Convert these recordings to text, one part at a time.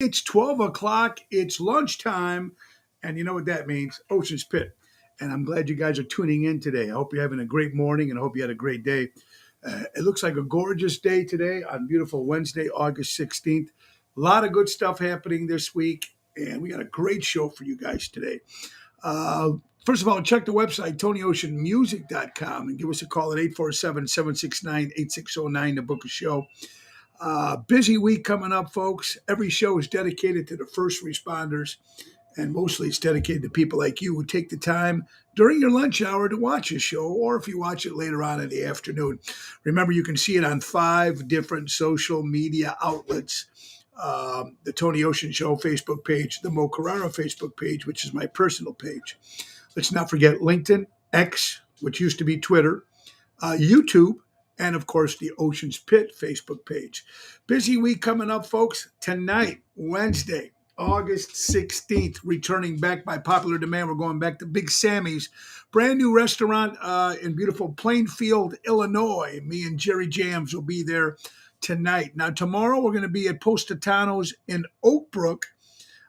It's 12 o'clock. It's lunchtime. And you know what that means? Ocean's Pit. And I'm glad you guys are tuning in today. I hope you're having a great morning and I hope you had a great day. It looks like a gorgeous day today on beautiful Wednesday, August 16th. A lot of good stuff happening this week. And we got a great show for you guys today. Uh, First of all, check the website, TonyOceanMusic.com, and give us a call at 847-769-8609 to book a show. Busy week coming up, folks. Every show is dedicated to the first responders, and mostly it's dedicated to people like you who take the time during your lunch hour to watch a show, or if you watch it later on in the afternoon. Remember, you can see it on 5 different social media outlets. The Tony Ocean Show Facebook page, the Mo Carraro Facebook page, which is my personal page. Let's not forget LinkedIn, X, which used to be Twitter, YouTube, and of course the Ocean's Pit Facebook page. Busy week coming up, folks. Tonight, Wednesday, August 16th, returning back by popular demand. We're going back to Big Sammy's, brand new restaurant in beautiful Plainfield, Illinois. Me and Jerry Jams will be there tonight. Now, tomorrow we're going to be at Positano's in Oak Brook.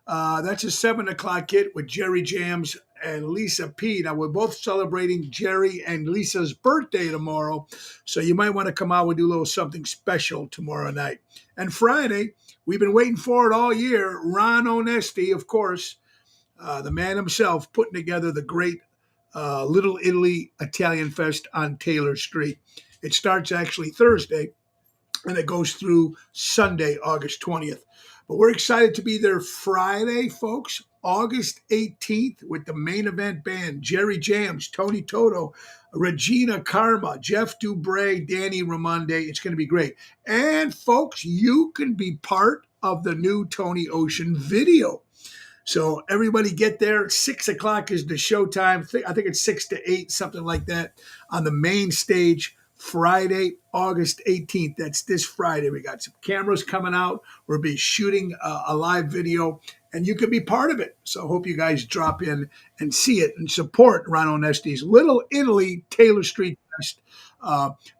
That's a 7 o'clock hit with Jerry Jams and Lisa P. Now, we're both celebrating Jerry and Lisa's birthday tomorrow, so you might want to come out and do a little something special tomorrow night. And Friday, we've been waiting for it all year. Ron Onesti, of course, the man himself, putting together the great Little Italy Italian Fest on Taylor Street. It starts actually Thursday, and it goes through Sunday, August 20th. But we're excited to be there Friday, folks, August 18th, with the main event band, Jerry Jams, Tony Toto, Regina Karma, Jeff Dubray, Danny Ramonde. It's going to be great. And, folks, you can be part of the new Tony Ocean video. So everybody get there. 6 o'clock is the showtime. I think it's 6 to 8, something like that, on the main stage. Friday, August 18th. That's this Friday. We got some cameras coming out. We'll be shooting a live video, and you can be part of it. So I hope you guys drop in and see it and support Ron Onesti's Little Italy Taylor Street Fest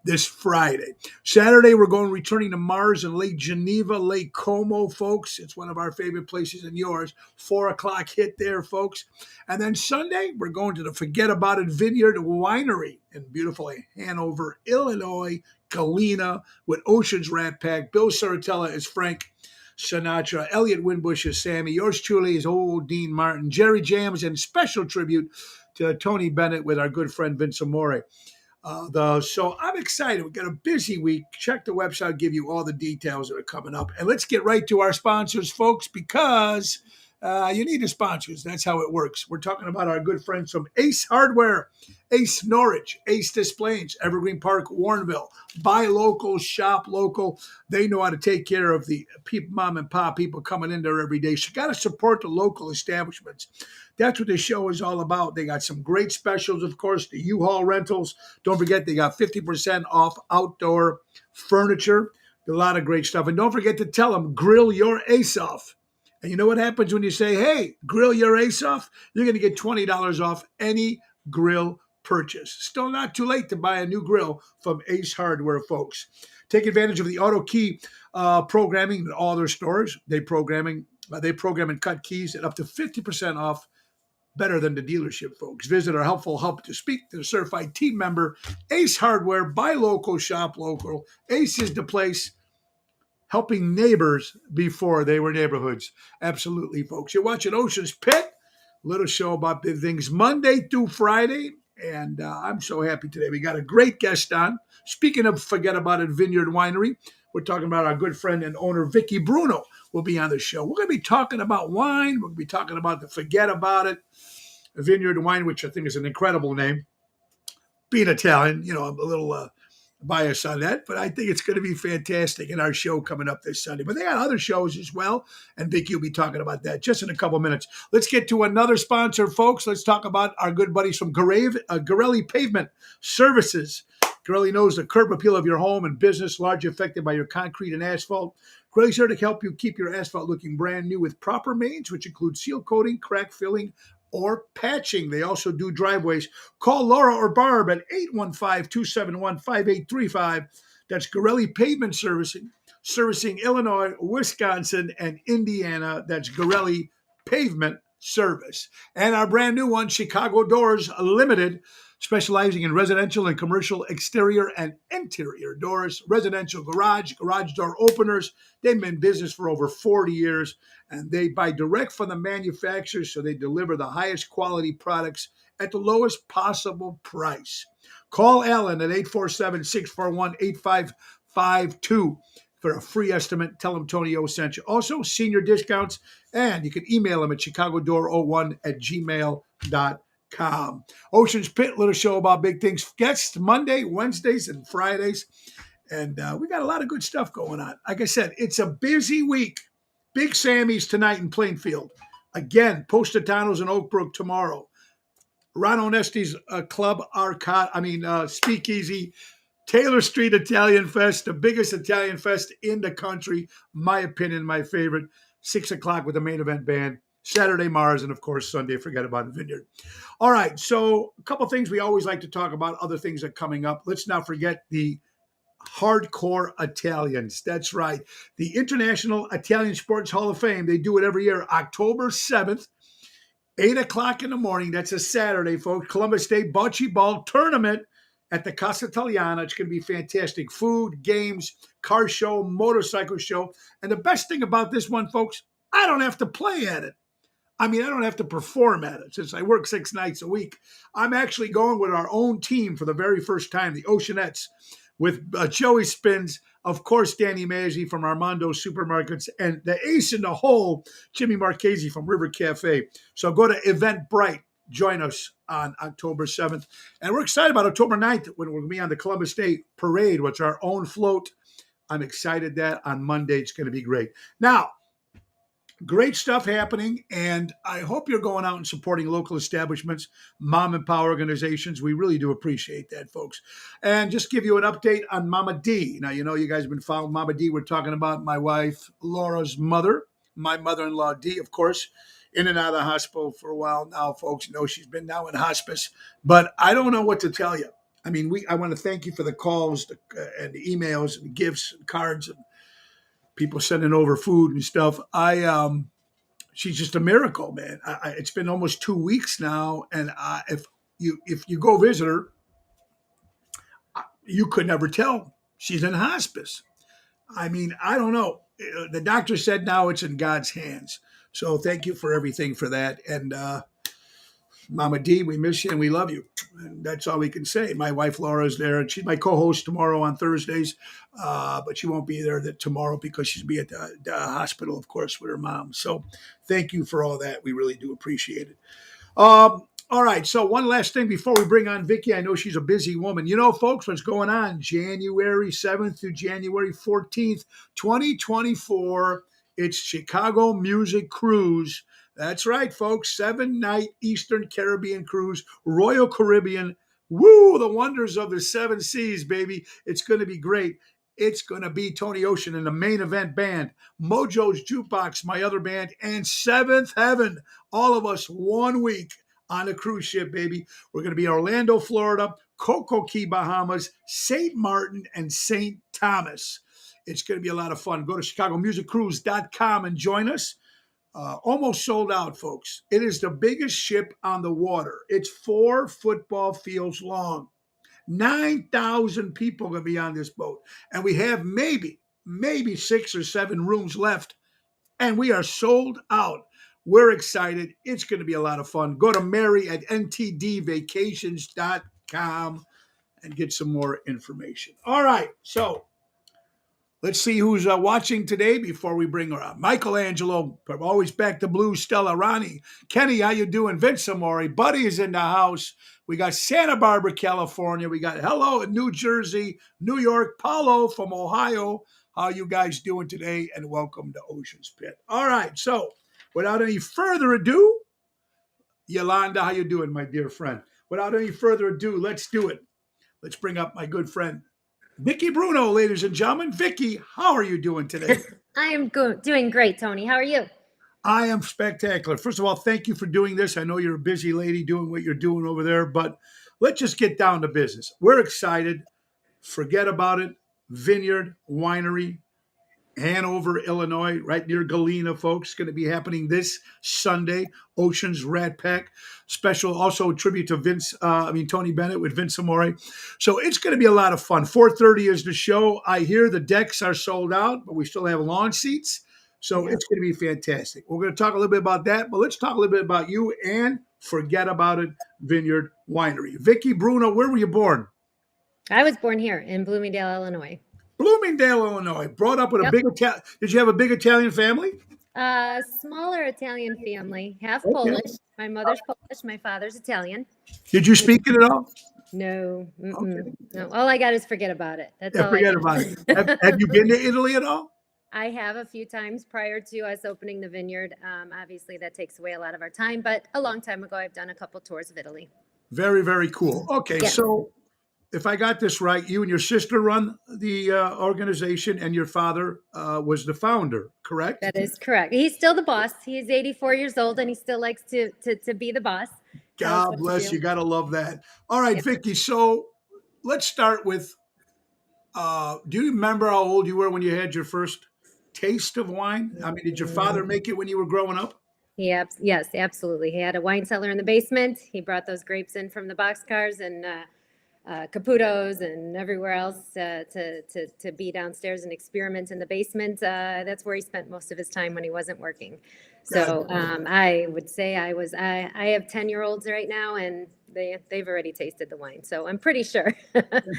this Friday. Saturday, we're returning to Mars in Lake Geneva, Lake Como, folks. It's one of our favorite places and yours. 4 o'clock hit there, folks. And then Sunday, we're going to the Forget About It Vineyard Winery in beautiful Hanover, Illinois, Galena, with Ocean's Rat Pack. Bill Saratella is Frank Sinatra. Elliot Winbush is Sammy. Yours truly is old Dean Martin. Jerry Jams, and special tribute to Tony Bennett with our good friend Vince Amore. So I'm excited. We've got a busy week. Check the website. I'll give you all the details that are coming up. And let's get right to our sponsors, folks, because you need the sponsors. That's how it works. We're talking about our good friends from Ace Hardware, Ace Norwich, Ace Displays, Evergreen Park, Warrenville. Buy local, shop local. They know how to take care of the people, mom and pop people coming in there every day. So you got to support the local establishments. That's what this show is all about. They got some great specials, of course, the U-Haul rentals. Don't forget, they got 50% off outdoor furniture. A lot of great stuff. And don't forget to tell them, grill your ace off. And you know what happens when you say, hey, grill your ace off? You're going to get $20 off any grill purchase. Still not too late to buy a new grill from Ace Hardware, folks. Take advantage of the auto key programming in all their stores. They program and cut keys at up to 50% off, better than the dealership, folks. Visit our helpful help to speak to the certified team member. Ace Hardware, buy local, shop local. Ace is the place, helping neighbors before they were neighborhoods. Absolutely, folks. You're watching Ocean's Pit, little show about big things Monday through Friday. And I'm so happy today. We got a great guest on. Speaking of Forget About It Vineyard Winery, we're talking about our good friend and owner, Vicky Bruno, will be on the show. We're going to be talking about wine. We're going to be talking about the Forget About It Vineyard Wine, which I think is an incredible name. Being Italian, I'm a little bias on that, but I think it's going to be fantastic in our show coming up this Sunday. But they got other shows as well, and Vicky will be talking about that just in a couple minutes. Let's get to another sponsor, folks. Let's talk about our good buddies from Garelli Pavement Services. Garelli knows the curb appeal of your home and business, largely affected by your concrete and asphalt. Garelli's here to help you keep your asphalt looking brand new with proper means, which include seal coating, crack filling, or patching. They also do driveways. Call Laura or Barb at 815-271-5835. That's Garelli Pavement Servicing. servicing Illinois, Wisconsin, and Indiana. That's Gorelli Pavement Service. And our brand new one, Chicago Doors Limited, specializing in residential and commercial exterior and interior doors, residential garage door openers. They've been in business for over 40 years, and they buy direct from the manufacturers, so they deliver the highest quality products at the lowest possible price. Call Alan at 847-641-8552 for a free estimate. Tell him Tony O sent you. Also, senior discounts, and you can email him at chicagodoor01@gmail.com. Ocean's Pit, little show about big things. Guests Monday, Wednesdays, and Fridays. And we got a lot of good stuff going on. Like I said, it's a busy week. Big Sammy's tonight in Plainfield. Again, Positano's in Oak Brook tomorrow. Ron Onesti's Club Arcade, Speakeasy, Taylor Street Italian Fest, the biggest Italian fest in the country. My opinion, my favorite. 6 o'clock with the main event band. Saturday, Mars, and of course, Sunday, forget about the Vineyard. All right, so a couple things we always like to talk about, other things that are coming up. Let's not forget the Hardcore Italians. That's right. The International Italian Sports Hall of Fame. They do it every year, October 7th. 8 o'clock in the morning. That's a Saturday, folks. Columbus Day Bocce Ball Tournament at the Casa Italiana. It's going to be fantastic. Food, games, car show, motorcycle show. And the best thing about this one, folks, I don't have to play at it. I don't have to perform at it since I work 6 nights a week. I'm actually going with our own team for the very first time, the Oceanettes, with Joey Spins, of course, Danny Mazzi from Armando Supermarkets, and the ace in the hole, Jimmy Marchese from River Cafe. So go to Eventbrite. Join us on October 7th. And we're excited about October 9th when we're going to be on the Columbus Day Parade, which is our own float. I'm excited that on Monday it's going to be great. Now, great stuff happening, and I hope you're going out and supporting local establishments, mom and pop organizations. We really do appreciate that, folks. And just give you an update on Mama D. Now, you guys have been following Mama D. We're talking about my wife, Laura's mother, my mother-in-law, D, of course, in and out of the hospital for a while now, folks. Know she's been now in hospice, but I don't know what to tell you. I want to thank you for the calls and the emails and the gifts and cards and people sending over food and stuff. She's just a miracle, man. It's been almost 2 weeks now, and if you go visit her, you could never tell she's in hospice. I don't know. The doctor said now it's in God's hands. So thank you for everything for that. And Mama D, we miss you and we love you. And that's all we can say. My wife Laura is there, and she's my co-host tomorrow on Thursdays, but she won't be there tomorrow because she'll be at the hospital, of course, with her mom. So thank you for all that. We really do appreciate it. All right, so one last thing before we bring on Vicky. I know she's a busy woman. Folks, what's going on? January 7th through January 14th, 2024, it's Chicago Music Cruise. That's right, folks. 7-night Eastern Caribbean cruise, Royal Caribbean. Woo, the wonders of the 7 seas, baby. It's going to be great. It's going to be Tony Ocean and the main event band, Mojo's Jukebox, my other band, and Seventh Heaven. All of us 1 week on a cruise ship, baby. We're going to be in Orlando, Florida, Coco Key, Bahamas, St. Martin, and St. Thomas. It's going to be a lot of fun. Go to chicagomusiccruise.com and join us. Almost sold out, folks. It is the biggest ship on the water. It's 4 football fields long. 9,000 people are going to be on this boat. And we have maybe 6 or 7 rooms left. And we are sold out. We're excited. It's going to be a lot of fun. Go to Mary at ntdvacations.com and get some more information. All right. So let's see who's watching today before we bring her up. Michelangelo, always back to blues, Stella Ronnie. Kenny, how you doing? Vince Amore, Buddy is in the house. We got Santa Barbara, California. We got hello in New Jersey, New York. Paulo from Ohio. How you guys doing today? And welcome to Ocean's Pit. All right, so without any further ado, Yolanda, how you doing, my dear friend? Without any further ado, let's do it. Let's bring up my good friend, Vicky Bruno, ladies and gentlemen. Vicky, how are you doing today? I am doing great, Tony. How are you? I am spectacular. First of all, thank you for doing this. I know you're a busy lady doing what you're doing over there, but let's just get down to business. We're excited. Forget about it. Vineyard, winery, Hanover, Illinois, right near Galena, folks. Going to be happening this Sunday. Ocean's Rat Pack special, also a tribute to Tony Bennett with Vince Amore. So it's going to be a lot of fun. 4:30 is the show. I hear the decks are sold out, but we still have lawn seats. So it's going to be fantastic. We're going to talk a little bit about that, but let's talk a little bit about you and Forget About It Vineyard Winery. Vicky Bruno, where were you born? I was born here in Bloomingdale, Illinois. Bloomingdale, Illinois. Brought up with a big Italian. Did you have a big Italian family? Smaller Italian family, half Polish. My mother's Polish. My father's Italian. Did you speak it at all? No. Okay. No. All I got is Forget About It. That's all. Forget about it. Have you been to Italy at all? I have a few times prior to us opening the vineyard. Obviously, that takes away a lot of our time, but a long time ago, I've done a couple tours of Italy. Very, very cool. Okay, so if I got this right, you and your sister run the organization, and your father was the founder, correct? That is correct. He's still the boss. He's 84 years old, and he still likes to be the boss. God bless you. Got to love that. All right, Vicky. So let's start with. Do you remember how old you were when you had your first taste of wine? I mean, did your father make it when you were growing up? Yes, absolutely. He had a wine cellar in the basement. He brought those grapes in from the boxcars and Caputos and everywhere else to be downstairs and experiment in the basement. That's where he spent most of his time when he wasn't working. So I would say I have 10-year-olds right now, and they've already tasted the wine. So I'm pretty sure.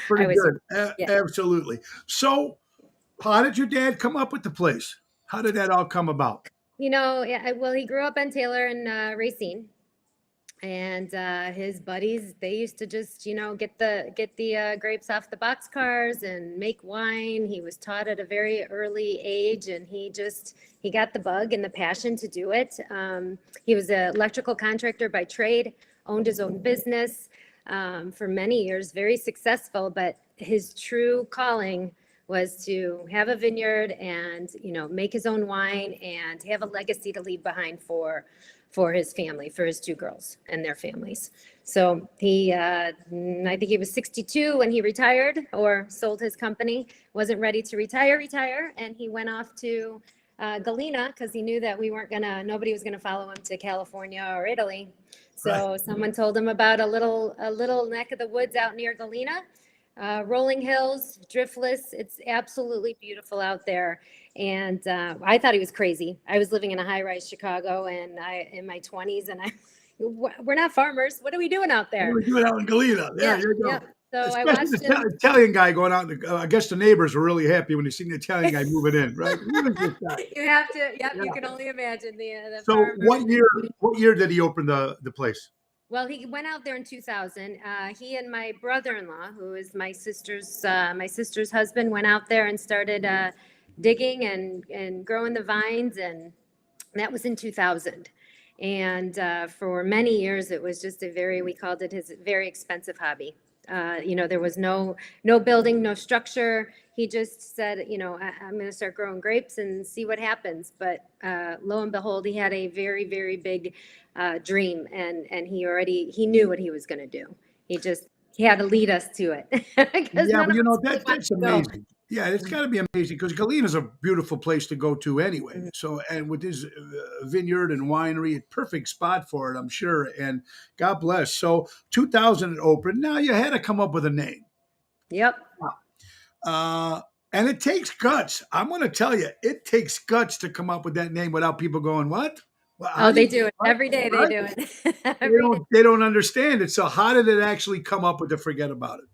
Pretty good. Absolutely. So how did your dad come up with the place? How did that all come about? Well, he grew up on Taylor and Racine. And his buddies, they used to just, get the grapes off the boxcars and make wine. He was taught at a very early age, and he got the bug and the passion to do it. He was an electrical contractor by trade, owned his own business for many years, very successful. But his true calling was to have a vineyard and, make his own wine and have a legacy to leave behind for his family, for his two girls and their families. So I think he was 62 when he retired or sold his company, wasn't ready to retire. And he went off to Galena because he knew that nobody was going to follow him to California or Italy. So someone told him about a little neck of the woods out near Galena, rolling hills, driftless. It's absolutely beautiful out there. And I thought he was crazy. I was living in a high-rise Chicago, and in my 20s, and we're not farmers. What are we doing out there? What are we doing out in Galena? Yeah, here you go. Yeah. So especially I watched the Italian guy going out. I guess the neighbors were really happy when they seen the Italian guy moving in, right? You have to. You can only imagine the So farmers. what year did he open the place? Well, he went out there in 2000. He and my brother-in-law, who is my sister's husband, went out there and started digging and growing the vines, and that was in 2000. And for many years, it was just we called it his very expensive hobby. There was no building, no structure. He just said, I'm going to start growing grapes and see what happens. But lo and behold, he had a very, very big dream, and he knew what he was going to do. He had to lead us to it. Yeah, but that's amazing. Yeah, it's got to be amazing because Galena is a beautiful place to go to anyway. Mm-hmm. So, and with his vineyard and winery, a perfect spot for it, I'm sure. And God bless. So, 2000 it opened. Now you had to come up with a name. Yep. And it takes guts. I'm going to tell you, it takes guts to come up with that name without people going, "What?" Well, they do it every day. They do it. They don't understand it. So, how did it actually come up with the Forget About It?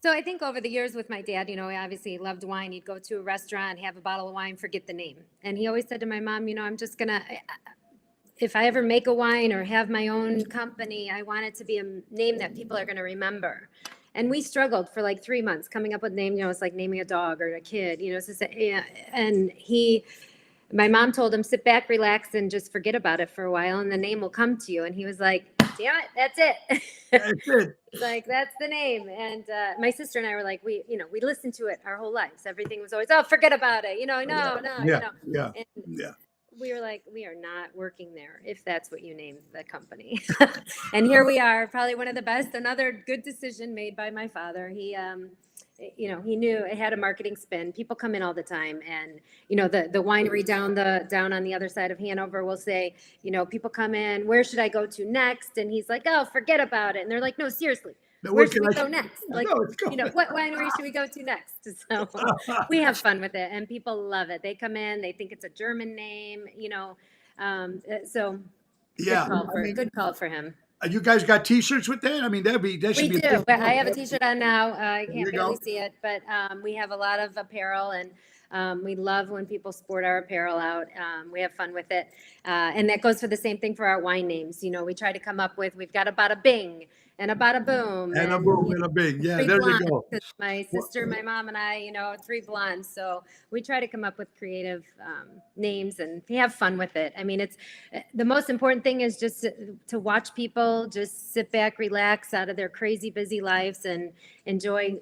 So I think over the years with my dad, he obviously loved wine. He'd go to a restaurant, have a bottle of wine, forget the name. And he always said to my mom, I'm just going to, if I ever make a wine or have my own company, I want it to be a name that people are going to remember. And we struggled for like 3 months coming up with a name. It's like naming a dog or a kid, and my mom told him, sit back, relax, and just forget about it for a while, and the name will come to you. And he was like, damn it, that's it. That's it. Like, that's the name. And my sister and I were like, we listened to it our whole lives. Everything was always, forget about it. No. Yeah. we were like, we are not working there if that's what you named the company. And here we are, probably one of the best. Another good decision made by my father. He knew it had a marketing spin. People come in all the time, and the winery down on the other side of Hanover will say, people come in, where should I go to next? And he's like, oh, forget about it. And they're like, no, seriously. Now, Where what should can we I go next? Like, No, let's go. what winery should we go to next? So we have fun with it, and people love it. They come in, they think it's a German name, so Yeah, good call for him. you guys got T-shirts with that? I mean, that should We be. do. But I have a T-shirt on now. I There you can't barely go. see it, but we have a lot of apparel, and we love when people sport our apparel out. We have fun with it, and that goes for the same thing for our wine names. We try to come up with. We've got a bada bing and a bada boom And a boom and a bing. Yeah, three there you blondes. go. 'Cause my sister, my mom, and I, three blondes. So we try to come up with creative names, and we have fun with it. I mean, it's the most important thing is just to watch people just sit back, relax out of their crazy busy lives, and enjoy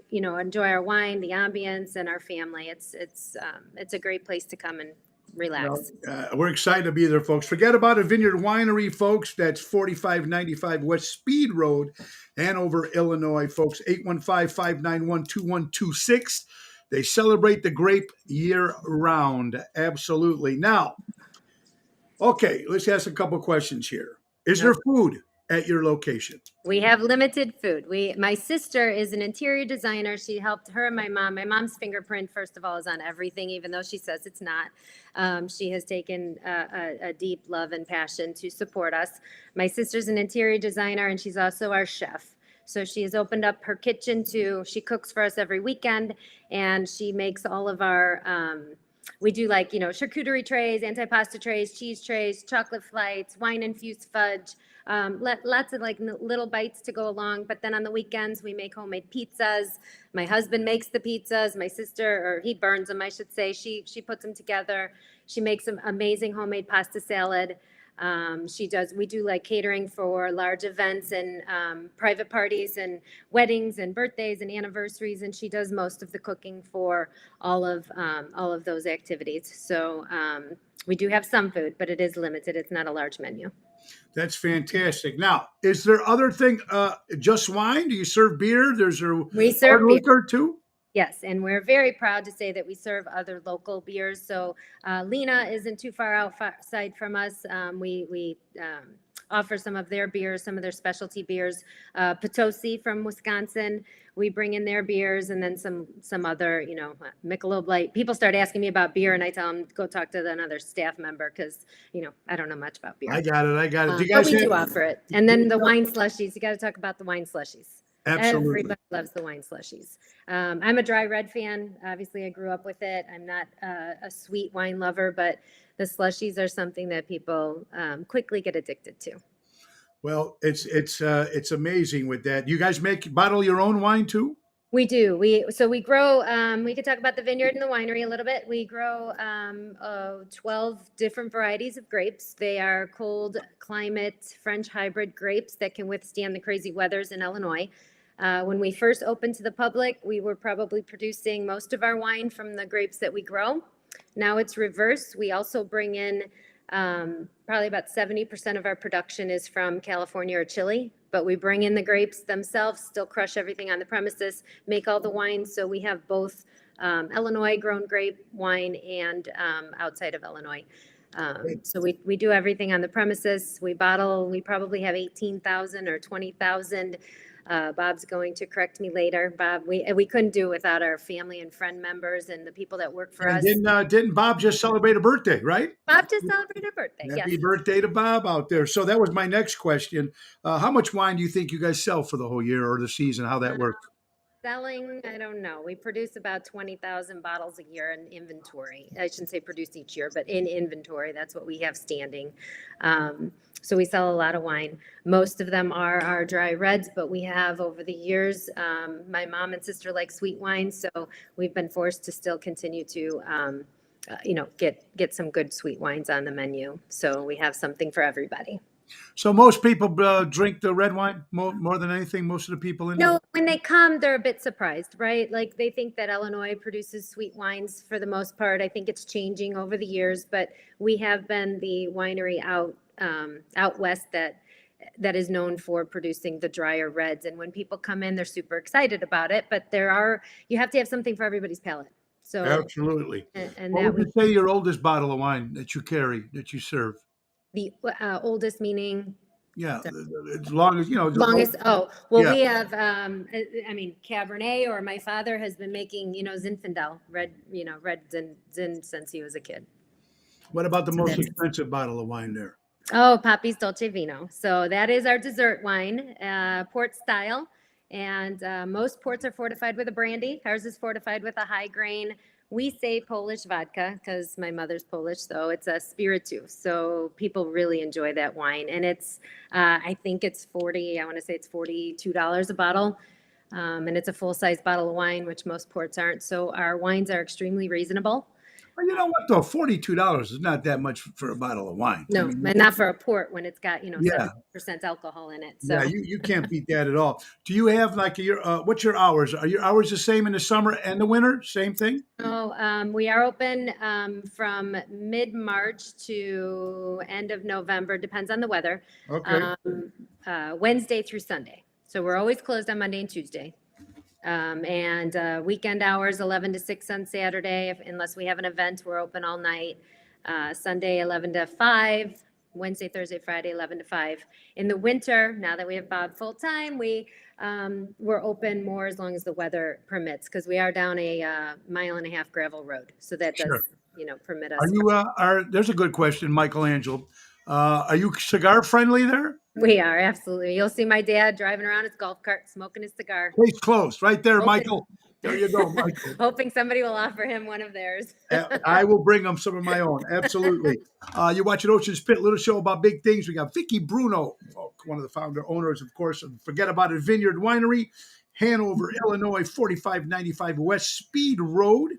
our wine, the ambience, and our family. It's a great place to come and relax. We're excited to be there, folks. Forget about a Vineyard Winery, folks. That's 4595 West Speed Road, Hanover, Illinois, folks. 815-591-2126. They celebrate the grape year round. Absolutely. Now, okay, let's ask a couple questions here. Is there food at your location? We have limited food. My sister is an interior designer. She helped her and my mom. My mom's fingerprint, first of all, is on everything, even though she says it's not. She has taken a deep love and passion to support us. My sister's an interior designer, and she's also our chef. So she has opened up her kitchen she cooks for us every weekend, and she makes all of our, we do charcuterie trays, antipasta trays, cheese trays, chocolate flights, wine infused fudge, lots of little bites to go along. But then on the weekends, we make homemade pizzas. My husband makes the pizzas. My sister, or he burns them, I should say. She puts them together. She makes some amazing homemade pasta salad. We do catering for large events and private parties and weddings and birthdays and anniversaries, and she does most of the cooking for all of those activities. So we do have some food, but it is limited. It's not a large menu. That's fantastic. Now, is there other thing? Just wine? Do you serve beer? We serve beer. Liquor too. Yes, and we're very proud to say that we serve other local beers. So Lena isn't too far outside from us. We offer some of their beers, some of their specialty beers. Potosi from Wisconsin, we bring in their beers, and then some other, Michelob Light. People start asking me about beer, and I tell them go talk to another staff member because I don't know much about beer. I got it. Do you but guys we do offer it, and then the wine slushies. You got to talk about the wine slushies. Absolutely. Everybody loves the wine slushies. I'm a dry red fan. Obviously, I grew up with it. I'm not a sweet wine lover, but the slushies are something that people quickly get addicted to. Well, it's amazing with that. You guys bottle your own wine too? We do. We grow. We could talk about the vineyard and the winery a little bit. We grow 12 different varieties of grapes. They are cold climate French hybrid grapes that can withstand the crazy weathers in Illinois. When we first opened to the public, we were probably producing most of our wine from the grapes that we grow. Now it's reversed. We also bring in probably about 70% of our production is from California or Chile, but we bring in the grapes themselves, still crush everything on the premises, make all the wine. So we have both Illinois grown grape wine and outside of Illinois. So we do everything on the premises. We bottle, we probably have 18,000 or 20,000. Bob's going to correct me later. Bob, we couldn't do it without our family and friend members and the people that work for us. Didn't Bob just celebrate a birthday, right? Bob just celebrated a birthday. Happy birthday to Bob out there. So that was my next question. How much wine do you think you guys sell for the whole year or the season? How that works? Selling, I don't know. We produce about 20,000 bottles a year in inventory. I shouldn't say produce each year, but in inventory, that's what we have standing. So we sell a lot of wine. Most of them are our dry reds, but we have over the years, my mom and sister like sweet wine, so we've been forced to still continue to, get some good sweet wines on the menu. So we have something for everybody. So most people drink the red wine more than anything. Most of the people in there. No, when they come, they're a bit surprised, right? Like they think that Illinois produces sweet wines for the most part. I think it's changing over the years, but we have been the winery out west that is known for producing the drier reds. And when people come in, they're super excited about it. But you have to have something for everybody's palate. So Absolutely. and What that would you say your oldest bottle of wine that you carry, that you serve? the oldest meaning. Yeah, as long as you know. Longest. Oh, well, Yeah. we have, I mean, Cabernet, or my father has been making, Zinfandel, red Zin since he was a kid. What about the So most that's- expensive bottle of wine there? Oh, Papi's Dolce Vino. So that is our dessert wine, port style. And most ports are fortified with a brandy. Ours is fortified with a high grain. We say Polish vodka because my mother's Polish, so it's a spiritu. So people really enjoy that wine. And I think it's I want to say it's $42 a bottle. And it's a full-size bottle of wine, which most ports aren't. So our wines are extremely reasonable. Well, you know what though, $42 is not that much for a bottle of wine. No, I mean, and not for a port when it's got, yeah, 7% alcohol in it. yeah, So you can't beat that at all. Do you have like what's your hours? Are your hours the same in the summer and the winter? Same thing? we are open from mid-March to end of November, depends on the weather. Okay. Wednesday through Sunday. So we're always closed on Monday and Tuesday. And weekend hours 11 to 6 on Saturday, unless we have an event, we're open all night. Sunday 11 to 5, Wednesday, Thursday, Friday 11 to 5. In the winter, now that we have Bob full time, we're open more as long as the weather permits, because we are down a 1.5 mile gravel road, so that does Sure. permit us. Are you there's a good question, Michelangelo. Are you cigar friendly there? We are, absolutely. You'll see my dad driving around his golf cart, smoking his cigar. Case closed, right there, Open. Michael. There you go, Michael. Hoping somebody will offer him one of theirs. I will bring them some of my own. Absolutely. You're watching Ocean's Pit, little show about big things. We got Vicky Bruno, one of the founder owners, of course, of Forget About It Vineyard Winery, Hanover, Illinois, 4595 West Speed Road.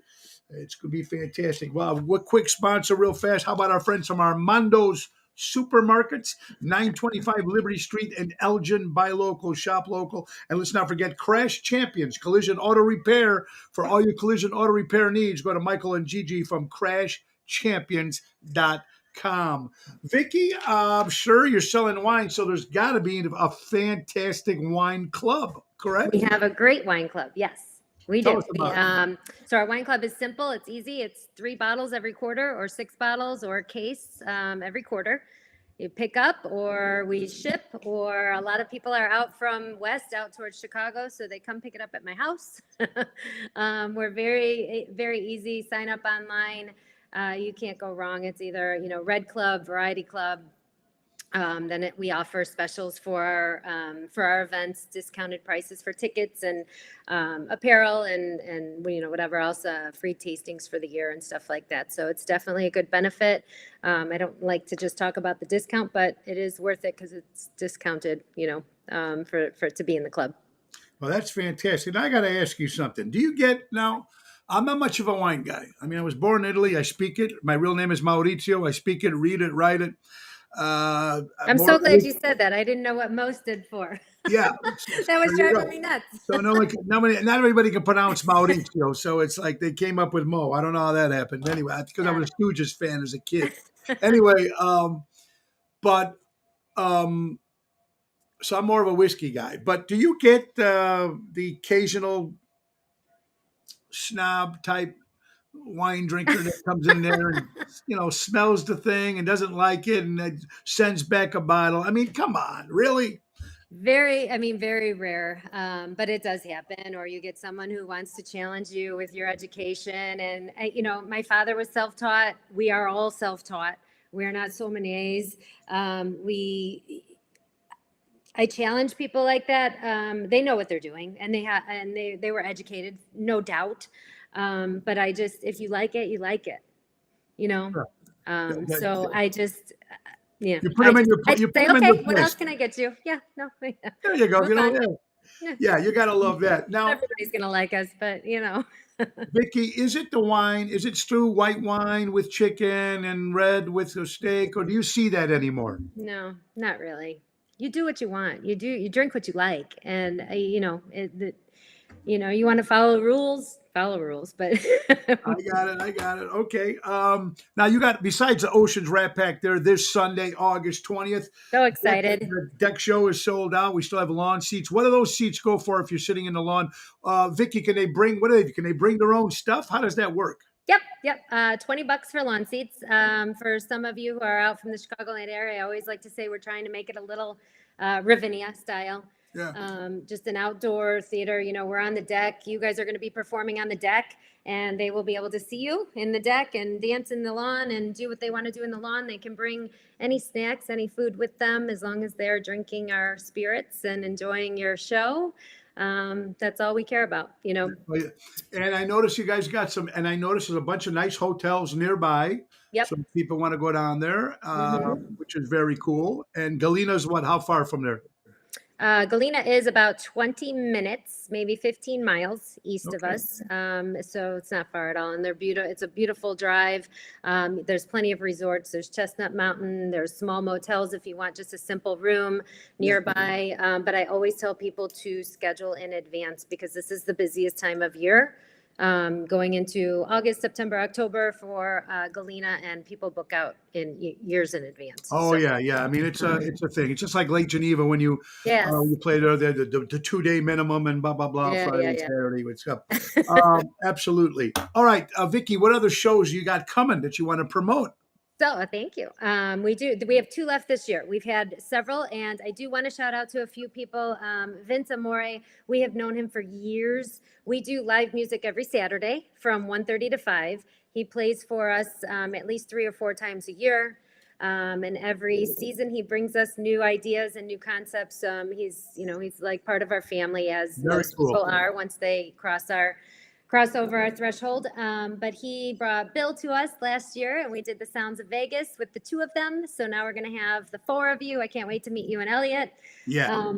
It's going to be fantastic. Wow. What quick sponsor real fast. How about our friends from Armando's Supermarkets, 925 Liberty Street in Elgin. Buy local, shop local. And let's not forget Crash Champions, collision auto repair. For all your collision auto repair needs, go to Michael and Gigi from crashchampions.com. Vicky, I'm sure you're selling wine, so there's got to be a fantastic wine club, correct? We have a great wine club. Yes, we Tell do. us about it. So our wine club is simple. It's easy. It's 3 bottles every quarter, or 6 bottles, or a case every quarter. You pick up, or we ship, or a lot of people are out from west out towards Chicago, so they come pick it up at my house. We're very, very easy. Sign up online. You can't go wrong. It's either, Red Club, Variety Club. Then we offer specials for our events, discounted prices for tickets and apparel and whatever else, free tastings for the year and stuff like that. So it's definitely a good benefit. I don't like to just talk about the discount, but it is worth it because it's discounted, for it to be in the club. Well, that's fantastic. And I got to ask you something. Do you get now? I'm not much of a wine guy. I mean, I was born in Italy. I speak it. My real name is Maurizio. I speak it, read it, write it. I'm so glad you said that. I didn't know what Mo stood for. Yeah. That was driving me nuts. So not everybody can pronounce Maurizio. So it's like they came up with Mo. I don't know how that happened. Anyway, because I was a Stooges fan as a kid. Anyway, so I'm more of a whiskey guy. But do you get the occasional snob type wine drinker that comes in there and smells the thing and doesn't like it and sends back a bottle? I mean, come on, really? Very rare, but it does happen. Or you get someone who wants to challenge you with your education. And my father was self-taught. We are all self-taught. We're not sommeliers. I challenge people like that. They know what they're doing, and they were educated, no doubt. But if you like it, you like it, Sure. So I just, you put them in your okay, what else can I get you? Yeah, no. There you go. Yeah, you got to love that. Now, everybody's going to like us, but Vicky, is it the wine? Is it stew white wine with chicken and red with a steak, or do you see that anymore? No, not really. You do what you want. You drink what you like. And, you want to follow rules, but I got it. I got it. Okay. Now you got besides the Oceans Rat Pack there this Sunday, August 20th. so excited. The deck show is sold out. We still have lawn seats. What do those seats go for if you're sitting in the lawn? Vicky, can they bring can they bring their own stuff? How does that work? Yep. $20 for lawn seats. For some of you who are out from the Chicagoland area, I always like to say we're trying to make it a little Ravinia style. Yeah. Just an outdoor theater. We're on the deck. You guys are going to be performing on the deck, and they will be able to see you in the deck and dance in the lawn and do what they want to do in the lawn. They can bring any snacks, any food with them, as long as they're drinking our spirits and enjoying your show. That's all we care about. Oh, yeah. And I noticed you guys got and I noticed there's a bunch of nice hotels nearby. Yep. So people want to go down there, Mhm. which is very cool. And Galena's how far from there? Galena is about 20 minutes, maybe 15 miles east of Okay. us. So it's not far at all. And they're beautiful. It's a beautiful drive. There's plenty of resorts. There's Chestnut Mountain. There's small motels if you want just a simple room nearby. But I always tell people to schedule in advance because this is the busiest time of year. Going into August, September, October for Galena, and people book out in years in advance. Oh So, yeah. I mean, it's a thing. It's just like Lake Geneva when you yes. you play there, the 2-day minimum and blah blah blah Yeah, Friday, yeah, yeah. Saturday with stuff. Absolutely. All right, Vicky, what other shows you got coming that you want to promote? So thank you. We have 2 left this year. We've had several, and I do want to shout out to a few people. Vince Amore, we have known him for years. We do live music every Saturday from 1:30 to 5. He plays for us at least 3 or 4 times a year. And every season he brings us new ideas and new concepts. He's like part of our family, as Very most cool. people are once they cross over our threshold. But he brought Bill to us last year, and we did the Sounds of Vegas with the 2 of them. So now we're going to have the 4 of you. I can't wait to meet you and Elliot. Yeah.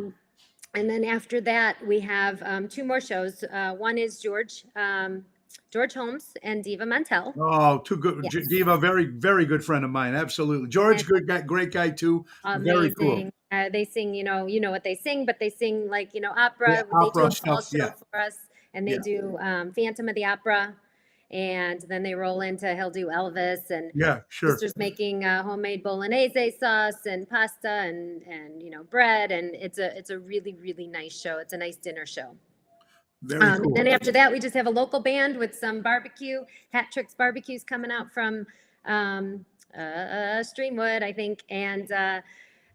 And then after that, we have 2 more shows. One is George Holmes and Diva Montel. Oh, too good. Yes. Diva, very, very good friend of mine. Absolutely. George, good guy, great guy too. Very cool. Amazing. They sing, you know what they sing, but they sing like, opera. Yeah, They do opera a small stuff, yeah. show for us, and they do Phantom of the Opera, and then they roll into he'll do Elvis, and Yeah, sure. sister's making homemade bolognese sauce and pasta and bread, and it's a really, really nice show. It's a nice dinner show. Very cool. Then after that, we just have a local band with some barbecue. Hat Tricks Barbecue's coming out from Streamwood, I think, and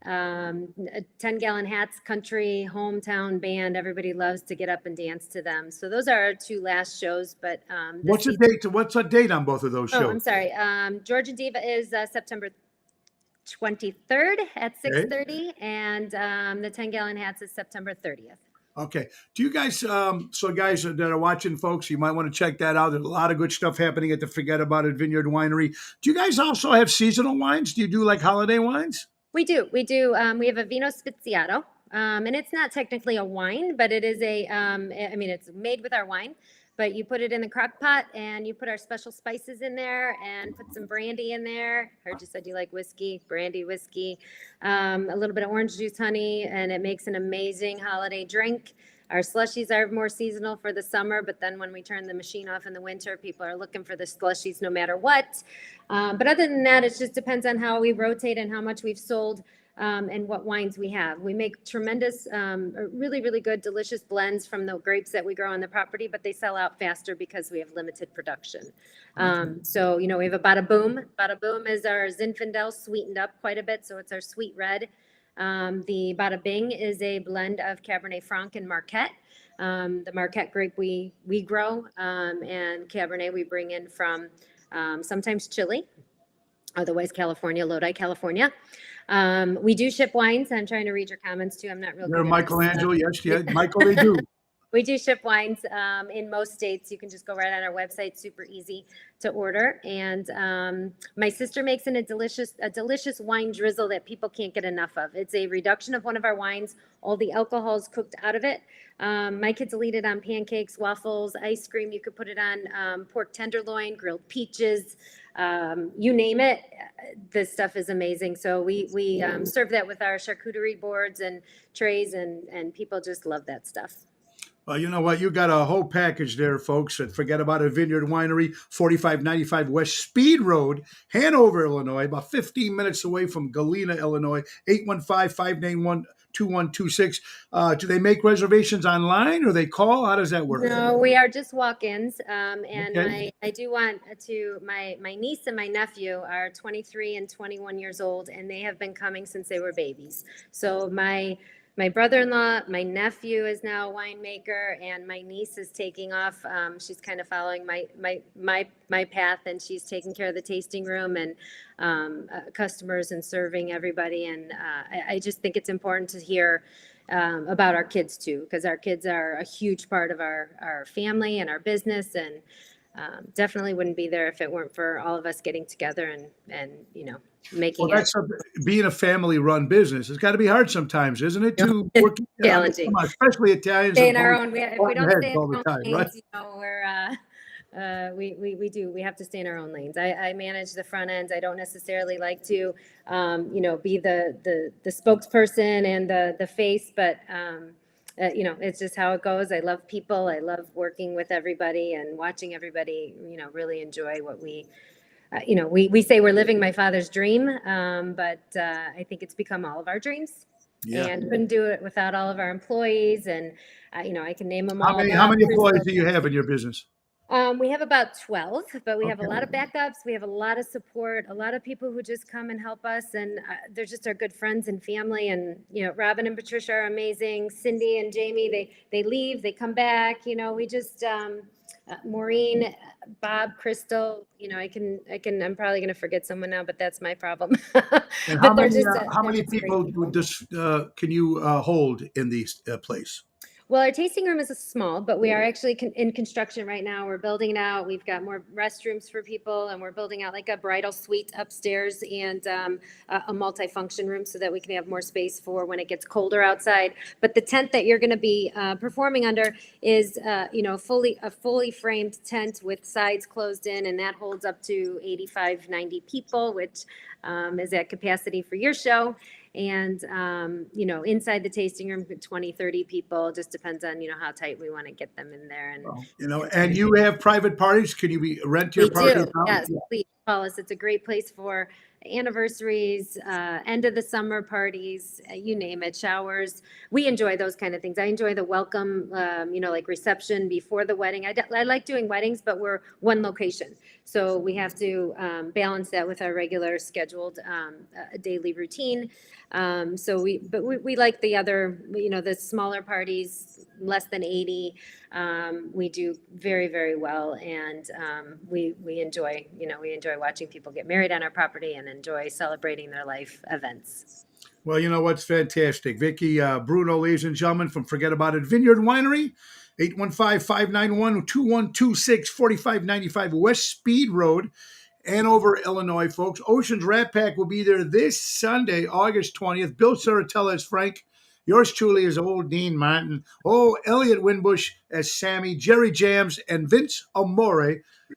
10-Gallon Hats Country Hometown Band. Everybody loves to get up and dance to them. So those are our 2 last shows. But What's the date on both of those shows? Oh, I'm sorry. George and Diva is September 23rd at 6:30, and the 10-Gallon Hats is September 30th. Okay. Do you guys, so guys that are watching, folks, you might want to check that out. There's a lot of good stuff happening at the Forget About It Vineyard Winery. Do you guys also have seasonal wines? Do you do like holiday wines? We do. We have a Vino Speziato, and it's not technically a wine, but it is it's made with our wine. But you put it in the crock pot, and you put our special spices in there, and put some brandy in there. Heard you said you like whiskey, brandy, whiskey, a little bit of orange juice, honey, and it makes an amazing holiday drink. Our slushies are more seasonal for the summer, but then when we turn the machine off in the winter, people are looking for the slushies no matter what. But other than that, it just depends on how we rotate and how much we've sold. And what wines we have. We make tremendous, really, really good, delicious blends from the grapes that we grow on the property, but they sell out faster because we have limited production. So, we have a Bada Boom. Bada Boom is our Zinfandel sweetened up quite a bit, so it's our sweet red. The Bada Bing is a blend of Cabernet Franc and Marquette. The Marquette grape we grow, and Cabernet we bring in from sometimes Chile, otherwise California, Lodi, California. We do ship wines. I'm trying to read your comments too. I'm not real You're good at this Michelangelo, stuff. yes. Michael, they do. We do ship wines in most states. You can just go right on our website, super easy to order. And my sister makes a delicious wine drizzle that people can't get enough of. It's a reduction of one of our wines. All the alcohol is cooked out of it. My kids will eat it on pancakes, waffles, ice cream. You could put it on pork tenderloin, grilled peaches, you name it. This stuff is amazing. So we serve that with our charcuterie boards and trays, and people just love that stuff. Well, you know what? You got a whole package there, folks. And forget about a Vineyard Winery, 4595 West Speed Road, Hanover, Illinois, about 15 minutes away from Galena, Illinois, 815-591-2126. Do they make reservations online or they call? How does that work? No, we are just walk-ins. And Okay. I do want to, my niece and my nephew are 23 and 21 years old, and they have been coming since they were babies. So my brother-in-law, my nephew is now a winemaker, and my niece is taking off. She's kind of following my path, and she's taking care of the tasting room and customers and serving everybody. And I just think it's important to hear about our kids too, because our kids are a huge part of our family and our business, and definitely wouldn't be there if it weren't for all of us getting together and making Well, it that's being a family-run business. It's got to be hard sometimes, isn't it? To it's work, challenging. come on, especially Italians Stay and in our both own. If we button don't heads stay in all our the own time, right? lanes, we have to stay in our own lanes. I manage the front ends. I don't necessarily like to, be the spokesperson and the face, but it's just how it goes. I love people. I love working with everybody and watching everybody, really enjoy what we say we're living my father's dream, but I think it's become all of our dreams. Yeah. And couldn't do it without all of our employees. And, I can name them How all. many employees do you have in your business? We have about 12, but we have a Okay. lot of backups. We have a lot of support, a lot of people who just come and help us. And they're just our good friends and family. And, Robin and Patricia are amazing. Cindy and Jamie, they leave, they come back. We just, Maureen, Bob, Crystal, I'm probably going to forget someone now, but that's my problem. And But they're how they're many just great people people. would this can you hold in these place? Well, our tasting room is a small, but we are actually in construction right now. We're building it out. We've got more restrooms for people, and we're building out like a bridal suite upstairs and a multi-function room so that we can have more space for when it gets colder outside. But the tent that you're going to be performing under is, a fully framed tent with sides closed in, and that holds up to 85, 90 people, which is at capacity for your show. And, inside the tasting room, 20, 30 people, just depends on, how tight we want to get them in there. And And you have private parties. Can you rent your we parties do, out? yes, Yeah. please call us. It's a great place for anniversaries, end of the summer parties, you name it, showers. We enjoy those kind of things. I enjoy the welcome, like reception before the wedding. I like doing weddings, but we're one location. So we have to balance that with our regular scheduled daily routine. So we like the other, the smaller parties, less than 80. We do very, very well, and we enjoy, watching people get married on our property and enjoy celebrating their life events. Well, you know what's fantastic. Vicky Bruno, ladies and gentlemen, from Forget About It Vineyard Winery, 815-591-2126, 4595 West Speed Road, Hanover, Illinois, folks. Ocean's Rat Pack will be there this Sunday, August 20th. Bill Saratella as Frank. Yours truly is old Dean Martin. Oh, Elliot Winbush as Sammy, Jerry Jams, and Vince Amore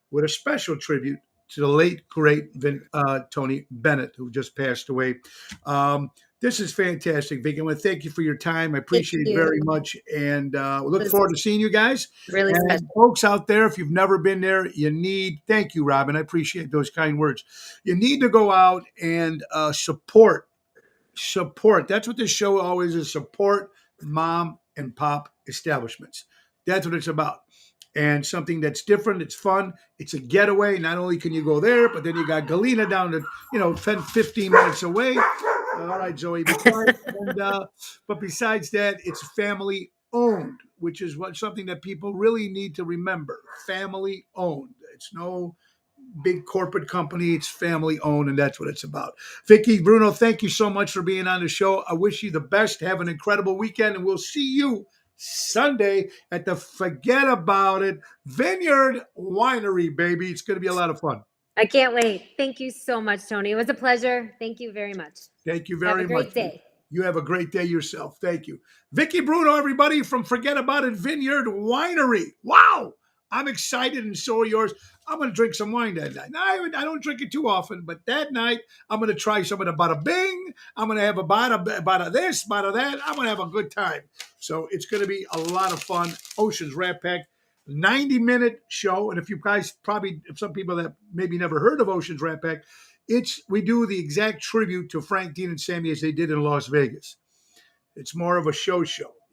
with a special tribute to the late, great Tony Bennett, who just passed away. This is fantastic, Vicky. I want to thank you for your time. I appreciate it very much. And we look forward to seeing you guys. Really And special. folks out there, if you've never been there, thank you, Robin. I appreciate those kind words. You need to go out and support. That's what this show always is, support mom and pop establishments. That's what it's about. And something that's different, it's fun, it's a getaway. Not only can you go there, but then you got Galena down to 15 minutes away. All right, Zoe, be quiet. But besides that, it's family owned, which is something that people really need to remember. Family owned. It's no big corporate company. It's family owned, and that's what it's about. Vicky, Bruno, thank you so much for being on the show. I wish you the best. Have an incredible weekend, and we'll see you Sunday at the Forget About It Vineyard Winery, baby. It's going to be a lot of fun. I can't wait. Thank you so much, Tony. It was a pleasure. Thank you very much. Thank you Have very a great much. day. You have a great day yourself. Thank you. Vicky Bruno, everybody, from Forget About It Vineyard Winery. Wow. I'm excited, and so are yours. I'm going to drink some wine that night. Now, I don't drink it too often, but that night, I'm going to try some of the Bada Bing. I'm going to have a bada this, bada that. I'm going to have a good time. So it's going to be a lot of fun. Oceans Rat Pack, 90-minute show. And if you guys if some people that maybe never heard of Oceans Rat Pack, we do the exact tribute to Frank, Dean, and Sammy as they did in Las Vegas. It's more of a show.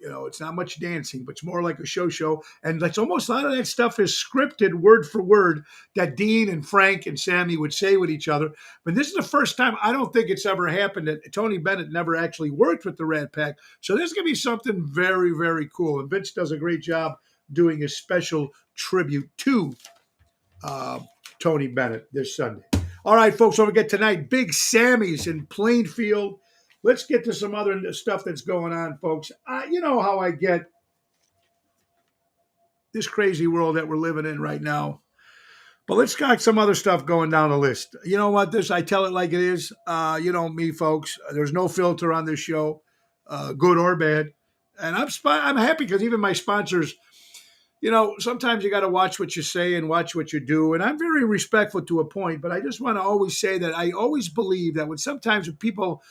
It's not much dancing, but it's more like a show. And that's almost a lot of that stuff is scripted word for word that Dean and Frank and Sammy would say with each other. But this is the first time, I don't think it's ever happened, that Tony Bennett never actually worked with the Rat Pack. So this is going to be something very, very cool. And Vince does a great job doing a special tribute to Tony Bennett this Sunday. All right, folks, don't forget tonight, Big Sammy's in Plainfield. Let's get to some other stuff that's going on, folks. You know how I get this crazy world that we're living in right now. But let's got some other stuff going down the list. You know what? I tell it like it is. You know me, folks. There's no filter on this show, good or bad. And I'm happy because even my sponsors, sometimes you got to watch what you say and watch what you do. And I'm very respectful to a point, but I just want to always say that I always believe that when people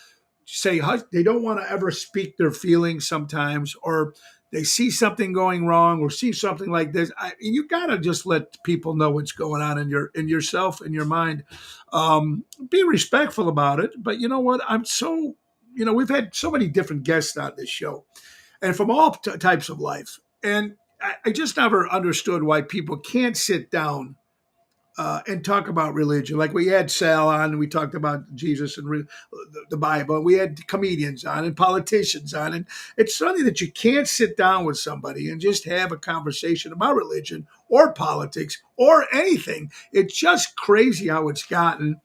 say they don't want to ever speak their feelings sometimes, or they see something going wrong or see something like this, you got to just let people know what's going on in yourself, in your mind. Be respectful about it. But you know what? We've had so many different guests on this show and from all types of life. And I just never understood why people can't sit down and talk about religion. Like we had Sal on, and we talked about Jesus and the Bible. We had comedians on and politicians on. And it's something that you can't sit down with somebody and just have a conversation about religion or politics or anything. It's just crazy how it's gotten.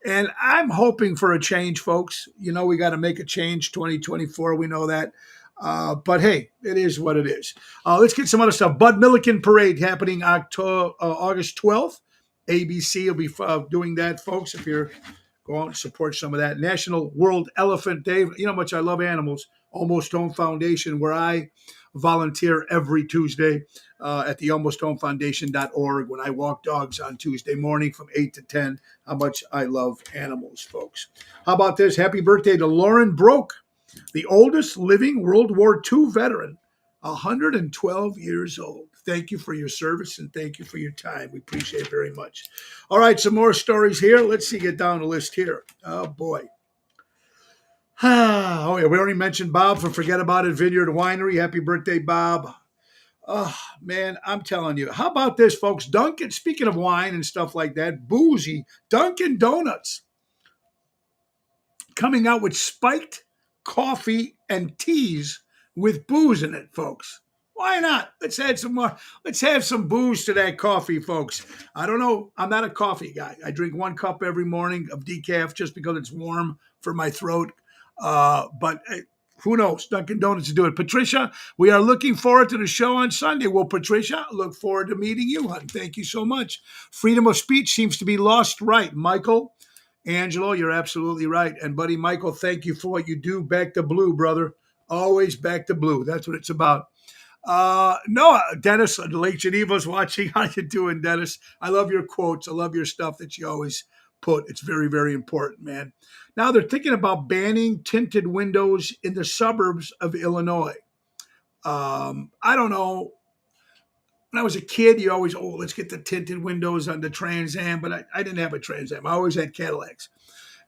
And I'm hoping for a change, folks. We got to make a change 2024. We know that. But hey, it is what it is. Let's get some other stuff. Bud Milliken Parade happening August 12th. ABC will be doing that, folks, if you're going to support some of that. National World Elephant Day. You know how much I love animals. Almost Home Foundation, where I volunteer every Tuesday at the almosthomefoundation.org when I walk dogs on Tuesday morning from 8 to 10. How much I love animals, folks. How about this? Happy birthday to Lauren Broke, the oldest living World War II veteran, 112 years old. Thank you for your service and thank you for your time. We appreciate it very much. All right, some more stories here. Let's see, get down the list here. Oh, boy. Oh, yeah, we already mentioned Bob from Forget About It Vineyard Winery. Happy birthday, Bob. Oh, man, I'm telling you. How about this, folks? Dunkin', speaking of wine and stuff like that, boozy, Dunkin' Donuts coming out with spiked coffee and teas with booze in it, folks. Why not? Let's add some more. Let's have some booze to that coffee, folks. I don't know. I'm not a coffee guy. I drink 1 cup every morning of decaf just because it's warm for my throat. But who knows? Dunkin' Donuts do it. Patricia, we are looking forward to the show on Sunday. Well, Patricia, look forward to meeting you, hon. Thank you so much. Freedom of speech seems to be lost right. Michael, Angelo, you're absolutely right. And buddy Michael, thank you for what you do. Back to blue, brother. Always back to blue. That's what it's about. No, Dennis, Lake Geneva's watching. How you doing, Dennis? I love your quotes. I love your stuff that you always put. It's very, very important, man. Now they're thinking about banning tinted windows in the suburbs of Illinois. I don't know. When I was a kid, you always, let's get the tinted windows on the Trans Am, but I didn't have a Trans Am. I always had Cadillacs,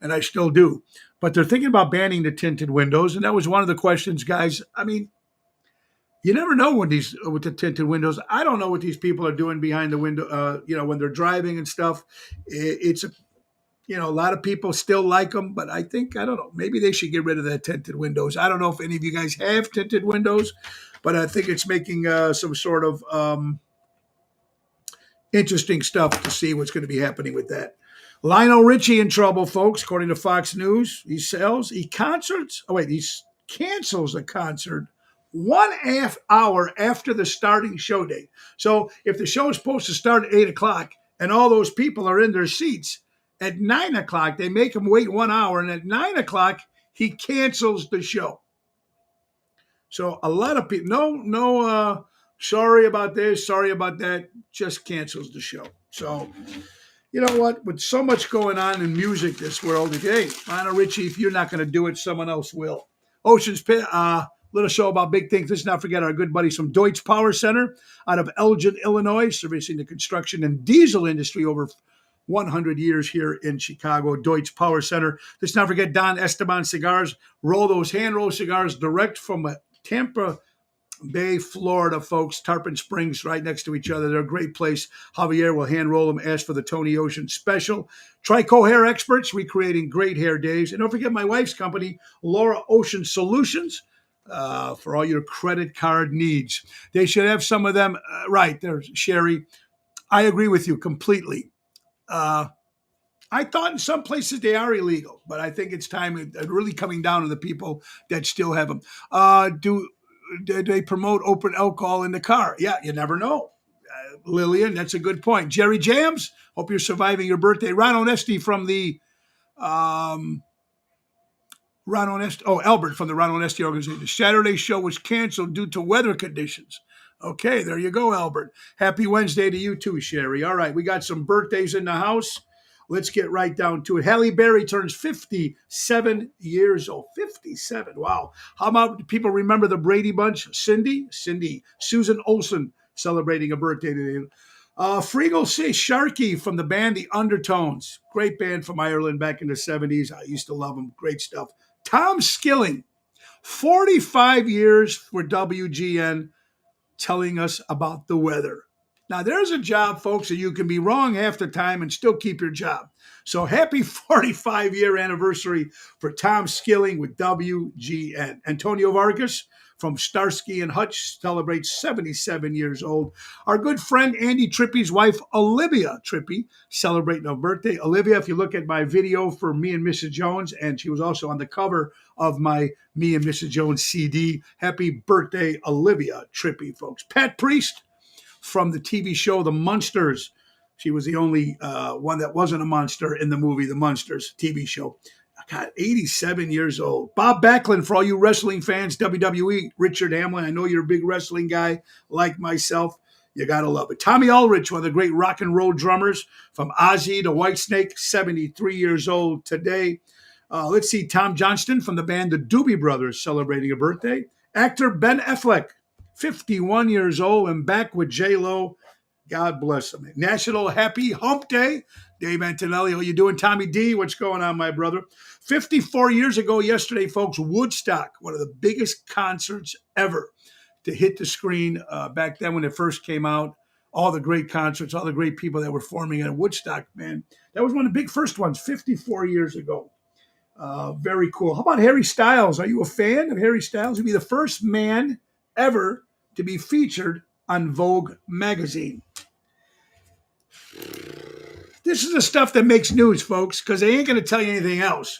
and I still do. But they're thinking about banning the tinted windows, and that was one of the questions, guys. I mean, you never know with the tinted windows. I don't know what these people are doing behind the window, when they're driving and stuff. It's a lot of people still like them, but I don't know, maybe they should get rid of that tinted windows. I don't know if any of you guys have tinted windows, but I think it's making some sort of interesting stuff to see what's going to be happening with that. Lionel Richie in trouble, folks, according to Fox News. He cancels a concert 1/2 hour after the starting show date. So if the show is supposed to start at 8 o'clock and all those people are in their seats at 9 o'clock, they make them wait 1 hour. And at 9 o'clock, he cancels the show. So a lot of people, sorry about this, sorry about that, just cancels the show. So, you know what? With so much going on in music this world, hey, Lionel Richie, if you're not going to do it, someone else will. Ocean's Pit, little show about big things. Let's not forget our good buddies from Deutsch Power Center out of Elgin, Illinois, servicing the construction and diesel industry over 100 years here in Chicago. Deutsch Power Center. Let's not forget Don Esteban Cigars. Roll those hand-rolled cigars direct from Tampa Bay, Florida, folks. Tarpon Springs right next to each other. They're a great place. Javier will hand roll them. Ask for the Tony Ocean special. Trico Hair Experts, recreating great hair days. And don't forget my wife's company, Laura Ocean Solutions, for all your credit card needs. They should have some of them. Right there, Sherry. I agree with you completely. I thought in some places they are illegal, but I think it's time really coming down to the people that still have them. Do they promote open alcohol in the car? Yeah, you never know. Lillian, that's a good point. Jerry Jams, hope you're surviving your birthday. Ron Onesti from the Albert from the Ron Onesti organization. The Saturday show was canceled due to weather conditions. Okay, there you go, Albert. Happy Wednesday to you too, Sherry. All right, we got some birthdays in the house. Let's get right down to it. Halle Berry turns 57 years old. 57, wow. How about people remember the Brady Bunch? Cindy, Susan Olsen celebrating a birthday today. Frigo C. Sharkey from the band The Undertones. Great band from Ireland back in the 70s. I used to love them. Great stuff. Tom Skilling, 45 years for WGN, telling us about the weather. Now, there's a job, folks, that you can be wrong half the time and still keep your job. So happy 45-year anniversary for Tom Skilling with WGN. Antonio Vargas from Starsky and Hutch celebrates 77 years old. Our good friend Andy Trippy's wife, Olivia Trippy, celebrating her birthday. Olivia, if you look at my video for Me and Mrs. Jones, and she was also on the cover of my Me and Mrs. Jones CD. Happy birthday, Olivia Trippy, folks. Pat Priest from the TV show The Munsters. She was the only one that wasn't a monster in the movie The Munsters TV show. God, 87 years old. Bob Backlund, for all you wrestling fans, WWE. Richard Hamlin, I know you're a big wrestling guy like myself. You got to love it. Tommy Ulrich, one of the great rock and roll drummers, from Ozzy to Whitesnake, 73 years old today. Let's see, Tom Johnston from the band The Doobie Brothers celebrating a birthday. Actor Ben Affleck, 51 years old and back with J-Lo. God bless him. National Happy Hump Day. Dave Antonelli, how you doing? Tommy D, what's going on, my brother? 54 years ago yesterday, folks, Woodstock, one of the biggest concerts ever to hit the screen back then when it first came out. All the great concerts, all the great people that were forming at Woodstock, man. That was one of the big first ones 54 years ago. Very cool. How about Harry Styles? Are you a fan of Harry Styles? He'll be the first man ever to be featured on Vogue magazine. This is the stuff that makes news, folks, because they ain't going to tell you anything else.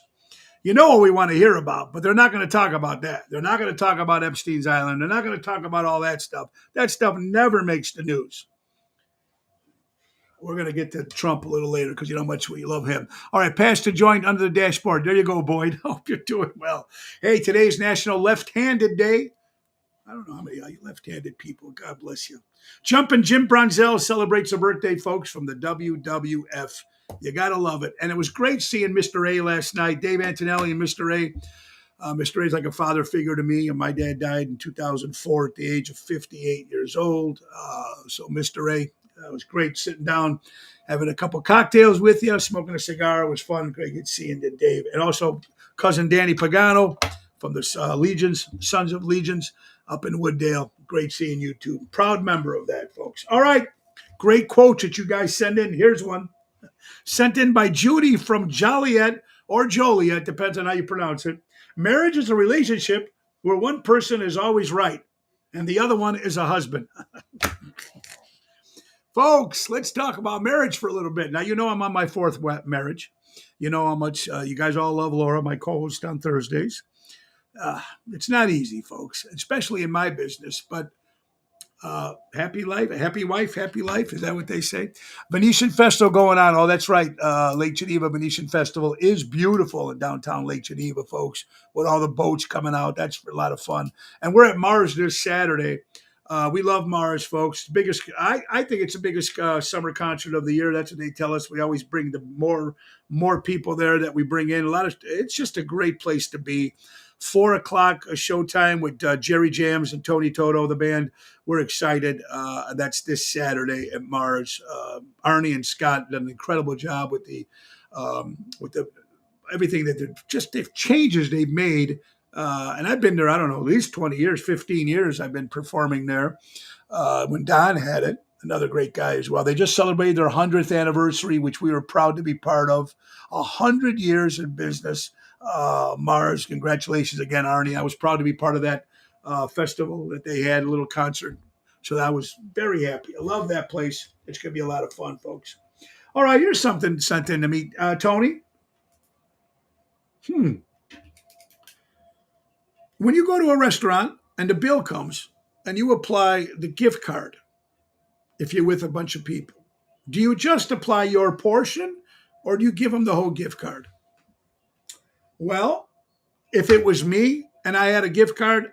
You know what we want to hear about, but they're not going to talk about that. They're not going to talk about Epstein's Island. They're not going to talk about all that stuff. That stuff never makes the news. We're going to get to Trump a little later because you know how much we love him. All right, Pastor joined under the dashboard. There you go, Boyd. Hope you're doing well. Hey, today's National Left-Handed Day. I don't know how many of you left-handed people. God bless you. Jumpin' Jim Brunzell celebrates a birthday, folks, from the WWF. You got to love it. And it was great seeing Mr. A last night. Dave Antonelli and Mr. A. Mr. A is like a father figure to me. And my dad died in 2004 at the age of 58 years old. So Mr. A, it was great sitting down, having a couple cocktails with you, smoking a cigar. It was fun. Great seeing you, Dave. And also cousin Danny Pagano from the Legions, Sons of Legions, up in Wooddale. Great seeing you too. Proud member of that, folks. All right. Great quotes that you guys send in. Here's one. Sent in by Judy from Joliet or Joliet, depends on how you pronounce it. Marriage is a relationship where one person is always right and the other one is a husband. Folks, let's talk about marriage for a little bit. Now, you know I'm on my fourth marriage. You know how much you guys all love Laura, my co-host on Thursdays. It's not easy, folks, especially in my business. But happy life, happy wife, happy life. Is that what they say? Venetian Festival going on. Oh, that's right. Lake Geneva Venetian Festival is beautiful in downtown Lake Geneva, folks, with all the boats coming out. That's a lot of fun. And we're at Mars this Saturday. We love Mars, folks. Biggest, I think it's the biggest summer concert of the year. That's what they tell us. We always bring the more people there that we bring in. It's just a great place to be. 4 o'clock a showtime with Jerry Jams and Tony Toto, the band. We're excited. That's this Saturday at Mars. Arnie and Scott did an incredible job with the everything that the changes they've made. And I've been there, I don't know, at least 20 years, 15 years I've been performing there. When Don had it, another great guy as well. They just celebrated their 100th anniversary, which we were proud to be part of. 100 years in business. Mars, congratulations again, Arnie. I was proud to be part of that festival that they had, a little concert. So I was very happy. I love that place. It's going to be a lot of fun, folks. All right, here's something sent in to me, Tony. When you go to a restaurant and the bill comes and you apply the gift card, if you're with a bunch of people, do you just apply your portion or do you give them the whole gift card? Well, if it was me and I had a gift card,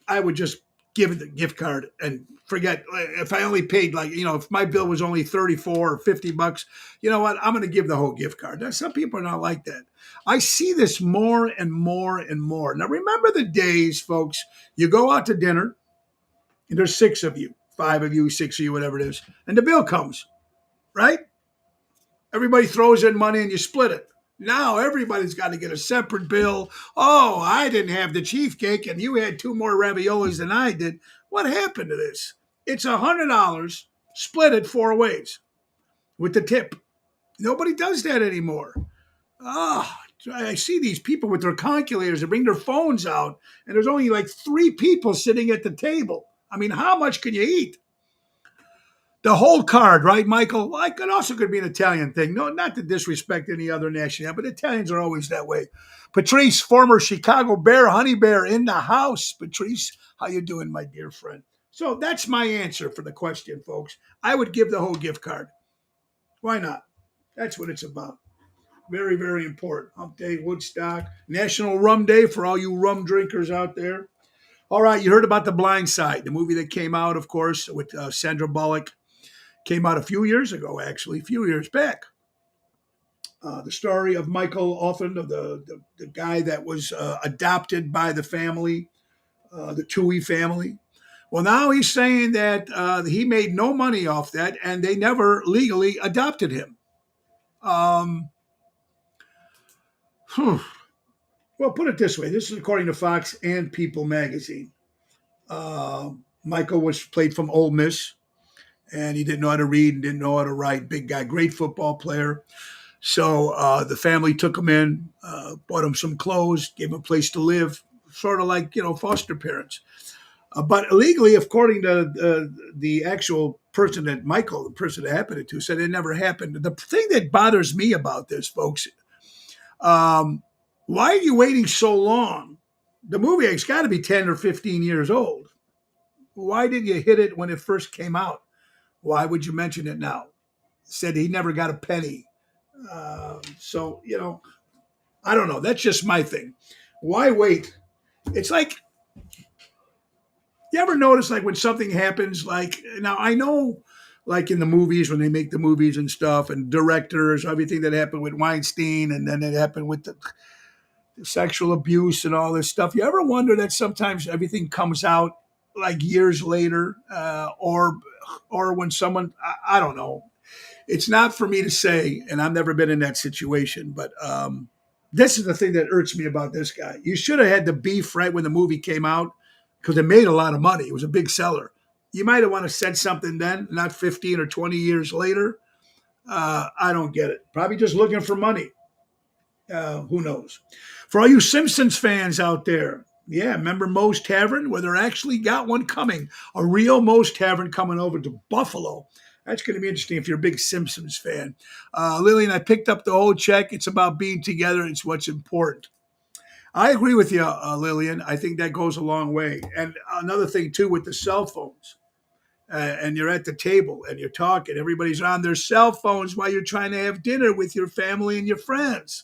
I would just give it the gift card and forget. If I only paid if my bill was only 34 or $50, you know what? I'm going to give the whole gift card. Now, some people are not like that. I see this more and more and more. Now, remember the days, folks, you go out to dinner and there's 6 of you, 5 of you, 6 of you, whatever it is, and the bill comes, right? Everybody throws in money and you split it. Now everybody's got to get a separate bill. Oh, I didn't have the cheesecake and you had 2 more raviolis than I did. What happened to this? It's $100 split it 4 ways with the tip. Nobody does that anymore. I see these people with their calculators that bring their phones out and there's only like 3 people sitting at the table. I mean, how much can you eat? The whole card, right, Michael? Well, it also could be an Italian thing. No, not to disrespect any other nationality, but Italians are always that way. Patrice, former Chicago Bear, Honey Bear, in the house. Patrice, how you doing, my dear friend? So that's my answer for the question, folks. I would give the whole gift card. Why not? That's what it's about. Very, very important. Hump Day, Woodstock, National Rum Day for all you rum drinkers out there. All right, you heard about The Blind Side, the movie that came out, of course, with Sandra Bullock. Came out a few years ago, actually, a few years back. The story of Michael Othman, of the guy that was adopted by the family, the Toohey family. Well, now he's saying that he made no money off that and they never legally adopted him. Well, put it this way. This is according to Fox and People magazine. Michael was played from Ole Miss. And he didn't know how to read and didn't know how to write. Big guy, great football player. So the family took him in, bought him some clothes, gave him a place to live, sort of like, foster parents. But illegally, according to the actual person that Michael, the person that happened it to, said it never happened. The thing that bothers me about this, folks, why are you waiting so long? The movie has got to be 10 or 15 years old. Why didn't you hit it when it first came out? Why would you mention it now? Said he never got a penny. So, I don't know. That's just my thing. Why wait? It's like, you ever notice like when something happens, like now I know like in the movies when they make the movies and stuff and directors, everything that happened with Weinstein and then it happened with the sexual abuse and all this stuff. You ever wonder that sometimes everything comes out like years later or when someone, I don't know. It's not for me to say, and I've never been in that situation, but this is the thing that irks me about this guy. You should have had the beef right when the movie came out because it made a lot of money. It was a big seller. You might have wanted to said something then, not 15 or 20 years later. I don't get it. Probably just looking for money. Who knows? For all you Simpsons fans out there, yeah, remember Moe's Tavern? Well, they're actually got one coming. A real Moe's Tavern coming over to Buffalo. That's going to be interesting if you're a big Simpsons fan. Lillian, I picked up the whole check. It's about being together. It's what's important. I agree with you, Lillian. I think that goes a long way. And another thing too with the cell phones. And you're at the table and you're talking. Everybody's on their cell phones while you're trying to have dinner with your family and your friends.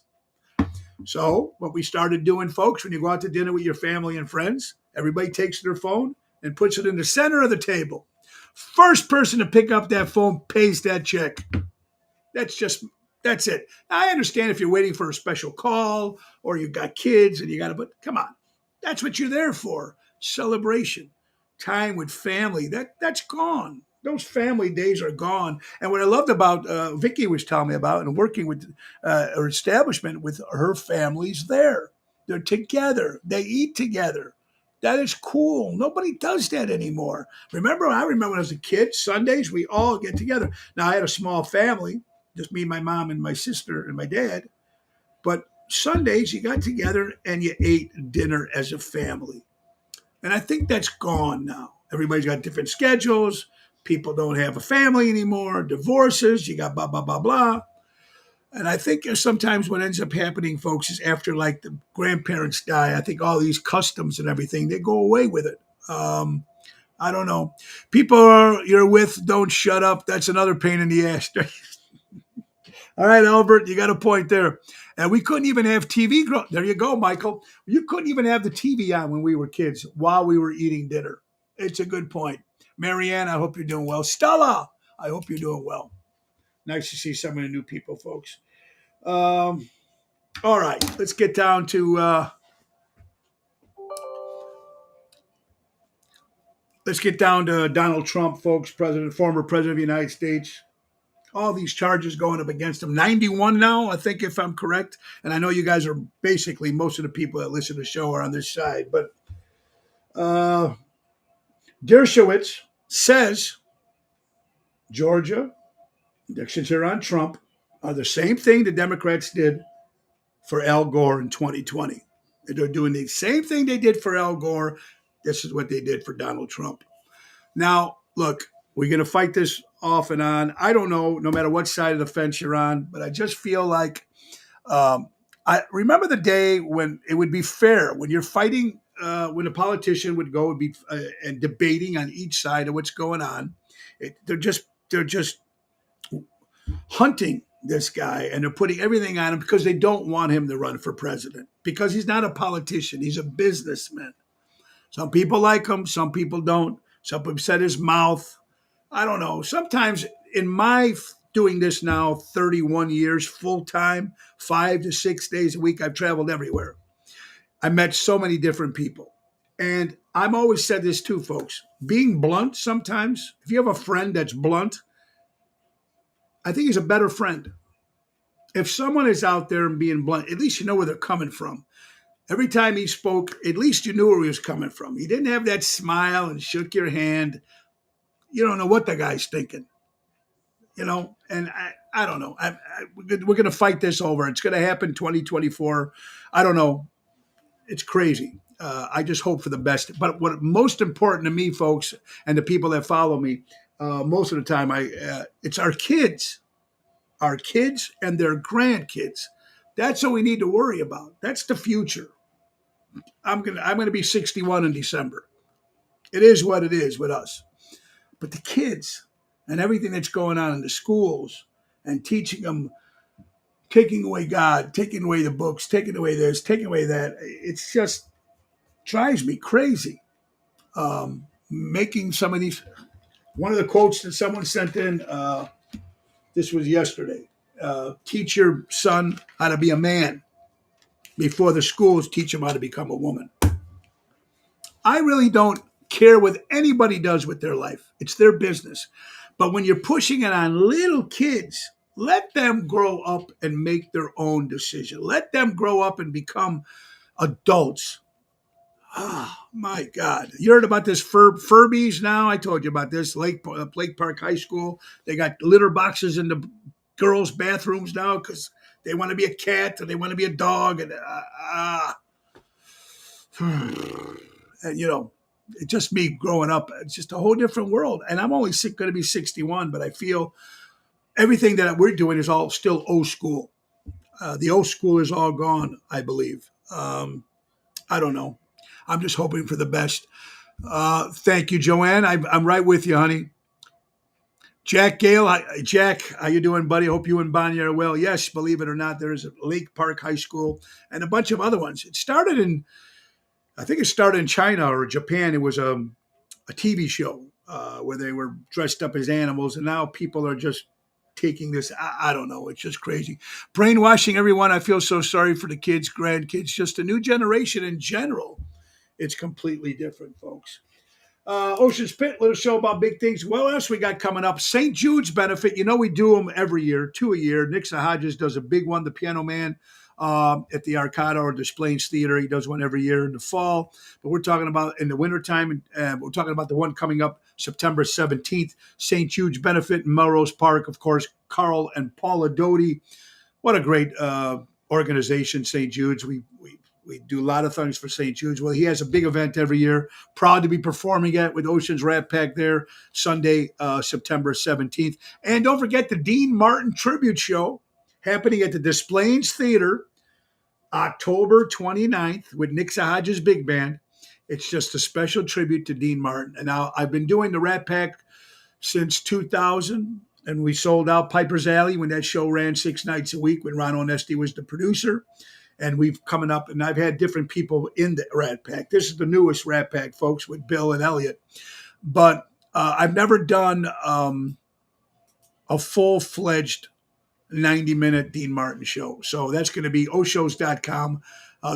So, what we started doing, folks, when you go out to dinner with your family and friends, everybody takes their phone and puts it in the center of the table. First person to pick up that phone pays that check. That's just, that's it. I understand if you're waiting for a special call or you've got kids and you got to, but come on. That's what you're there for. Celebration, time with family. That's gone. Those family days are gone. And what I loved about Vicky was telling me about and working with her establishment with her families there. They're together. They eat together. That is cool. Nobody does that anymore. I remember when I was a kid, Sundays, we all get together. Now, I had a small family, just me, my mom, and my sister, and my dad. But Sundays, you got together and you ate dinner as a family. And I think that's gone now. Everybody's got different schedules. People don't have a family anymore. Divorces, you got blah, blah, blah, blah. And I think sometimes what ends up happening, folks, is after like the grandparents die, I think all these customs and everything, they go away with it. I don't know. People you're with don't shut up. That's another pain in the ass. All right, Albert, you got a point there. And we couldn't even have TV. There you go, Michael. You couldn't even have the TV on when we were kids while we were eating dinner. It's a good point. Marianne, I hope you're doing well. Stella, I hope you're doing well. Nice to see some of the new people, folks. All right, let's get down to Donald Trump, folks, former president of the United States. All these charges going up against him. 91 now, I think, if I'm correct. And I know you guys are basically, most of the people that listen to the show are on this side. But Dershowitz says Georgia, elections here on Trump, are the same thing the Democrats did for Al Gore in 2020. They're doing the same thing they did for Al Gore. This is what they did for Donald Trump. Now, look, we're going to fight this off and on. I don't know, no matter what side of the fence you're on, but I just feel like I remember the day when it would be fair, when you're fighting, when a politician would go and be and debating on each side of what's going on. They're just hunting this guy and they're putting everything on him because they don't want him to run for president because he's not a politician. He's a businessman. Some people like him. Some people don't. Some people said his mouth. I don't know. Sometimes in my doing this now 31 years full time, 5 to 6 days a week, I've traveled everywhere. I met so many different people. And I've always said this too, folks. Being blunt sometimes, if you have a friend that's blunt, I think he's a better friend. If someone is out there and being blunt, at least you know where they're coming from. Every time he spoke, at least you knew where he was coming from. He didn't have that smile and shook your hand. You don't know what the guy's thinking, and I don't know. We're going to fight this over. It's going to happen 2024. I don't know. It's crazy. I just hope for the best. But what most important to me, folks, and the people that follow me, most of the time, it's our kids and their grandkids. That's what we need to worry about. That's the future. I'm gonna be 61 in December. It is what it is with us. But the kids and everything that's going on in the schools and teaching them, taking away God, taking away the books, taking away this, taking away that, it's just drives me crazy. Making some of these, one of the quotes that someone sent in, this was yesterday, teach your son how to be a man before the schools teach him how to become a woman. I really don't care what anybody does with their life. It's their business. But when you're pushing it on little kids, let them grow up and make their own decision. Let them grow up and become adults. Oh, my God. You heard about this Furbies now? I told you about this. Lake Park High School. They got litter boxes in the girls' bathrooms now because they want to be a cat or they want to be a dog. And it's just me growing up. It's just a whole different world. And I'm only going to be 61, but I feel everything that we're doing is all still old school. The old school is all gone, I believe. I don't know. I'm just hoping for the best. Thank you, Joanne. I'm right with you, honey. Jack Gale, Jack, how you doing, buddy? Hope you and Bonnie are well. Yes, believe it or not, there is a Lake Park High School and a bunch of other ones. I think it started in China or Japan. It was a TV show where they were dressed up as animals, and now people are just taking this. I don't know. It's just crazy. Brainwashing everyone. I feel so sorry for the kids, grandkids, just a new generation in general. It's completely different, folks. Ocean's Pit, little show about big things. What else we got coming up? St. Jude's benefit. You know, we do them every year, 2 a year. Nixa Hodges does a big one, the Piano Man, at the Arcada or Des Plaines Theater. He does one every year in the fall. But we're talking about in the wintertime, and we're talking about the one coming up September 17th, St. Jude's benefit in Melrose Park. Of course, Carl and Paula Doty. What a great organization, St. Jude's. We do a lot of things for St. Jude's. Well, he has a big event every year. Proud to be performing at with Ocean's Rat Pack there Sunday, September 17th. And don't forget the Dean Martin Tribute Show happening at the Des Plaines Theater October 29th with Nixa Hodges Big Band. It's just a special tribute to Dean Martin. And now I've been doing the Rat Pack since 2000. And we sold out Piper's Alley when that show ran 6 nights a week when Ron Onesti was the producer. And we've coming up, and I've had different people in the Rat Pack. This is the newest Rat Pack, folks, with Bill and Elliot. But I've never done a full-fledged 90-minute Dean Martin show. So that's going to be oshows.com,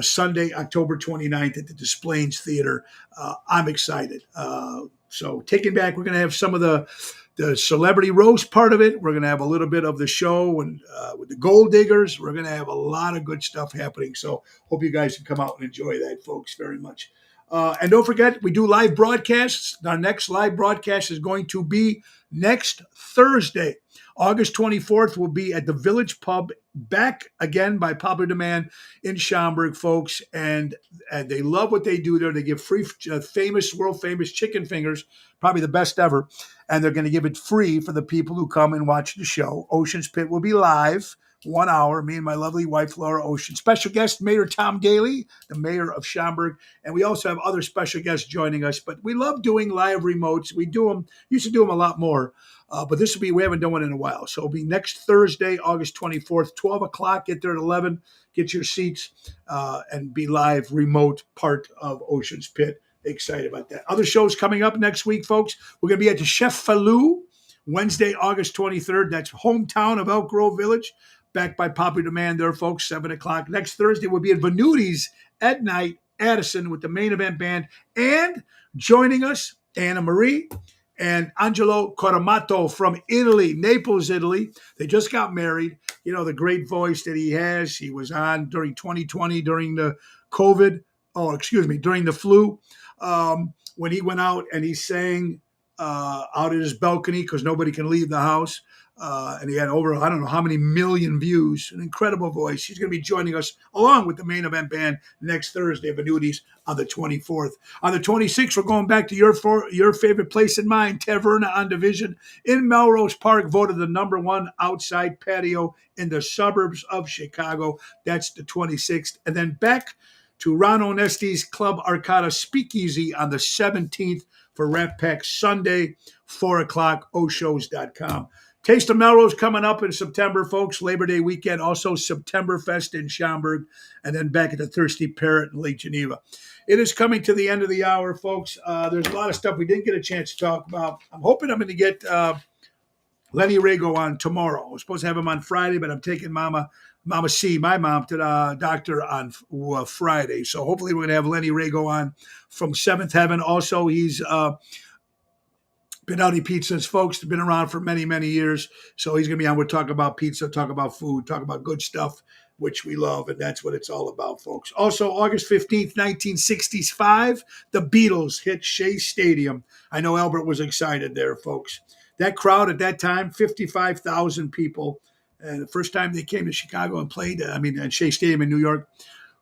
Sunday, October 29th at the Des Plaines Theater. I'm excited. So taking back, we're going to have some of the celebrity roast part of it. We're going to have a little bit of the show and with the Gold Diggers. We're going to have a lot of good stuff happening. So hope you guys can come out and enjoy that, folks, very much. And don't forget, we do live broadcasts. Our next live broadcast is going to be next Thursday. August 24th will be at the Village Pub, back again by popular demand in Schaumburg, folks. And they love what they do there. They give free, world famous chicken fingers, probably the best ever. And they're going to give it free for the people who come and watch the show. Ocean's Pit will be live, 1 hour. Me and my lovely wife, Laura Ocean. Special guest, Mayor Tom Daly, the mayor of Schaumburg. And we also have other special guests joining us. But we love doing live remotes. We do them, used to do them a lot more. But this will be, we haven't done one in a while. So it'll be next Thursday, August 24th, 12 o'clock. Get there at 11. Get your seats and be live remote part of Ocean's Pit. Excited about that. Other shows coming up next week, folks. We're going to be at the Chef Falou Wednesday, August 23rd. That's hometown of Elk Grove Village. Backed by popular demand there, folks, 7 o'clock. Next Thursday, we'll be at Venuti's at night, Addison, with the main event band. And joining us, Anna Marie and Angelo Coramato from Italy, Naples, Italy. They just got married. You know, the great voice that he has. He was on during 2020, during the during the flu, when he went out and he sang out at his balcony because nobody can leave the house. And he had over, I don't know how many million views, an incredible voice. He's going to be joining us along with the main event band next Thursday, Venuti's, on the 24th. On the 26th, we're going back to your favorite place in mine, Taverna on Division in Melrose Park, voted the #1 outside patio in the suburbs of Chicago. That's the 26th. And then back to Ron Onesti's Club Arcada Speakeasy on the 17th for Rat Pack Sunday, 4 o'clock, oshows.com. Taste of Melrose coming up in September, folks. Labor Day weekend, also September Fest in Schaumburg, and then back at the Thirsty Parrot in Lake Geneva. It is coming to the end of the hour, folks. There's a lot of stuff we didn't get a chance to talk about. I'm hoping I'm going to get Lenny Rago on tomorrow. I was supposed to have him on Friday, but I'm taking Mama C, my mom, to the doctor on Friday. So hopefully we're going to have Lenny Rago on from Seventh Heaven. Also, he's Benaldi Pizzas, folks, been around for many, many years. So he's going to be on. We'll talk about pizza, talk about food, talk about good stuff, which we love. And that's what it's all about, folks. Also, August 15th, 1965, the Beatles hit Shea Stadium. I know Albert was excited there, folks. That crowd at that time, 55,000 people. And the first time they came to Chicago and played, at Shea Stadium in New York.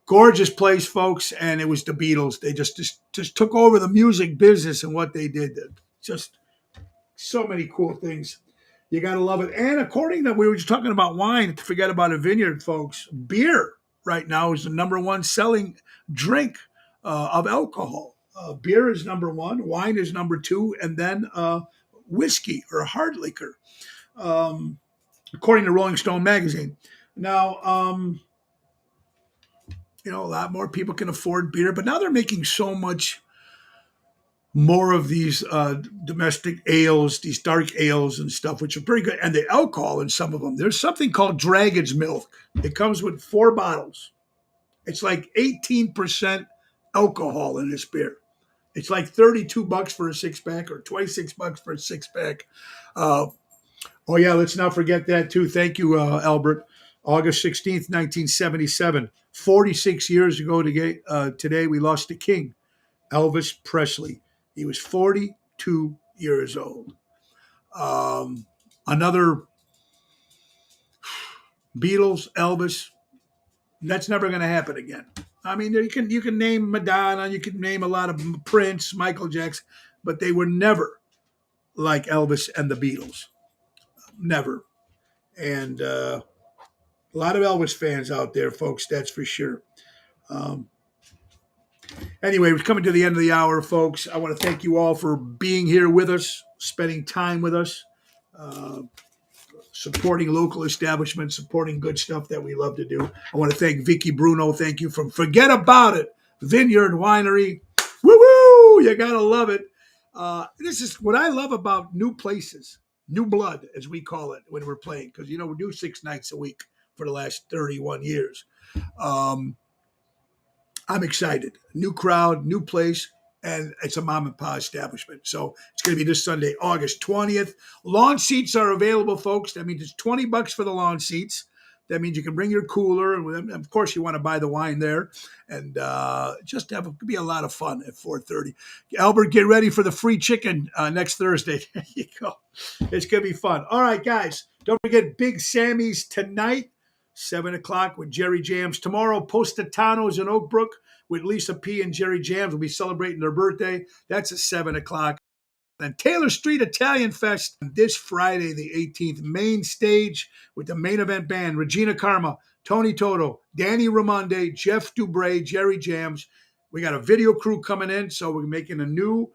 Gorgeous place, folks. And it was the Beatles. They just took over the music business and what they did. Just so many cool things. You got to love it. And according to, we were just talking about wine, forget about a vineyard, folks. Beer right now is the #1 selling drink of alcohol. Beer is number one, wine is number two, and then whiskey or hard liquor, according to Rolling Stone magazine. Now, a lot more people can afford beer, but now they're making so much more of these domestic ales, these dark ales and stuff, which are pretty good. And the alcohol in some of them. There's something called Dragon's Milk. It comes with 4 bottles. It's like 18% alcohol in this beer. It's like $32 for a 6-pack or $26 for a 6-pack. Oh, yeah, let's not forget that, too. Thank you, Albert. August 16th, 1977. 46 years ago today, we lost the king, Elvis Presley. He was 42 years old. Another Beatles, Elvis, that's never going to happen again. I mean, you can name Madonna, you can name a lot of Prince, Michael Jackson, but they were never like Elvis and the Beatles. Never. And a lot of Elvis fans out there, folks, that's for sure. Anyway, we're coming to the end of the hour, folks. I want to thank you all for being here with us, spending time with us, supporting local establishments, supporting good stuff that we love to do. I want to thank Vicky Bruno. Thank you from Forget About It Vineyard Winery. Woo-woo! You got to love it. This is what I love about new places, new blood, as we call it when we're playing, because, we do 6 nights a week for the last 31 years. I'm excited. New crowd, new place, and it's a mom and pa establishment. So it's going to be this Sunday, August 20th. Lawn seats are available, folks. That means it's $20 for the lawn seats. That means you can bring your cooler, and of course you want to buy the wine there, and just be a lot of fun at 4:30. Albert, get ready for the free chicken next Thursday. There you go. It's going to be fun. All right, guys, don't forget Big Sammy's tonight. 7 o'clock with Jerry Jams. Tomorrow, Postatanos in Oak Brook with Lisa P. and Jerry Jams. Will be celebrating their birthday. That's at 7 o'clock. And Taylor Street Italian Fest this Friday, the 18th. Main stage with the main event band, Regina Karma, Tony Toto, Danny Ramonde, Jeff Dubray, Jerry Jams. We got a video crew coming in, so we're making a new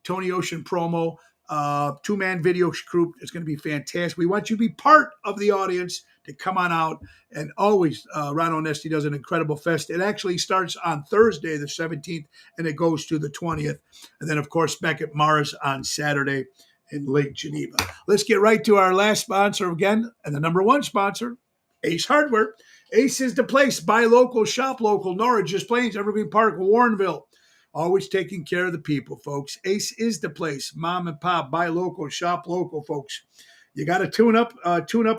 Tony Ocean promo. 2-man video crew. It's going to be fantastic. We want you to be part of the audience, to come on out. And always, Ron Onesti does an incredible fest. It actually starts on Thursday, the 17th, and it goes to the 20th. And then, of course, back at Mars on Saturday in Lake Geneva. Let's get right to our last sponsor again, and the number one sponsor, Ace Hardware. Ace is the place. Buy local, shop local. Norridge, Plains, Evergreen Park, Warrenville. Always taking care of the people, folks. Ace is the place. Mom and pop, buy local, shop local, folks. You got to tune up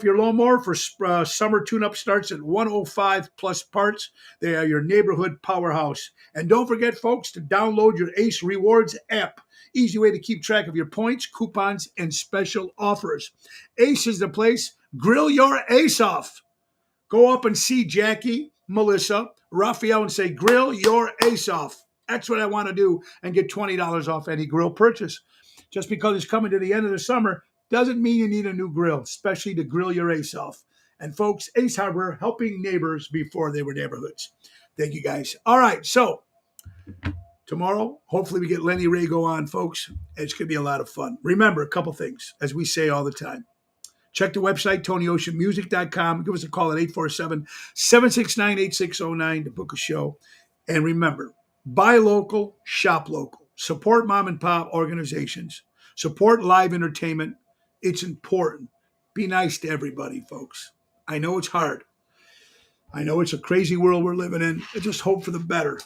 your lawnmower for summer tune-up starts at 105 plus parts. They are your neighborhood powerhouse. And don't forget, folks, to download your Ace Rewards app. Easy way to keep track of your points, coupons, and special offers. Ace is the place. Grill your ace off. Go up and see Jackie, Melissa, Raphael, and say, grill your ace off. That's what I want to do, and get $20 off any grill purchase. Just because it's coming to the end of the summer doesn't mean you need a new grill, especially to grill your ace off. And folks, Ace Hardware, helping neighbors before they were neighborhoods. Thank you, guys. All right, so tomorrow, hopefully we get Lenny Rago on, folks. It's going to be a lot of fun. Remember, a couple things, as we say all the time. Check the website, TonyOceanMusic.com. Give us a call at 847-769-8609 to book a show. And remember, buy local, shop local. Support mom and pop organizations. Support live entertainment. It's important. Be nice to everybody, folks. I know it's hard. I know it's a crazy world we're living in. I just hope for the better.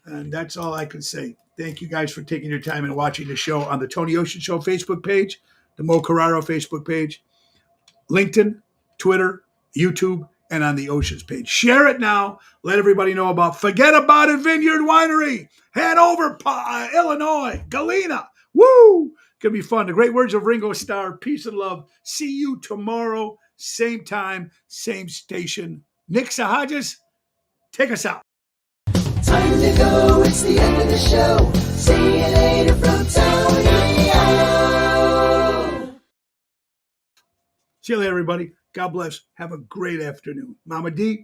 And that's all I can say. Thank you guys for taking your time and watching the show on the Tony Ocean Show Facebook page, the Mo Carraro Facebook page, LinkedIn, Twitter, YouTube, and on the Oceans page. Share it now. Let everybody know about Forget About It Vineyard Winery, Hanover, Illinois, Galena. Woo! Gonna be fun. The great words of Ringo Starr. Peace and love. See you tomorrow. Same time, same station. Nick Sahajas, take us out. Time to go. It's the end of the show. See you later from Tony O. See you later, everybody. God bless. Have a great afternoon. Mama D,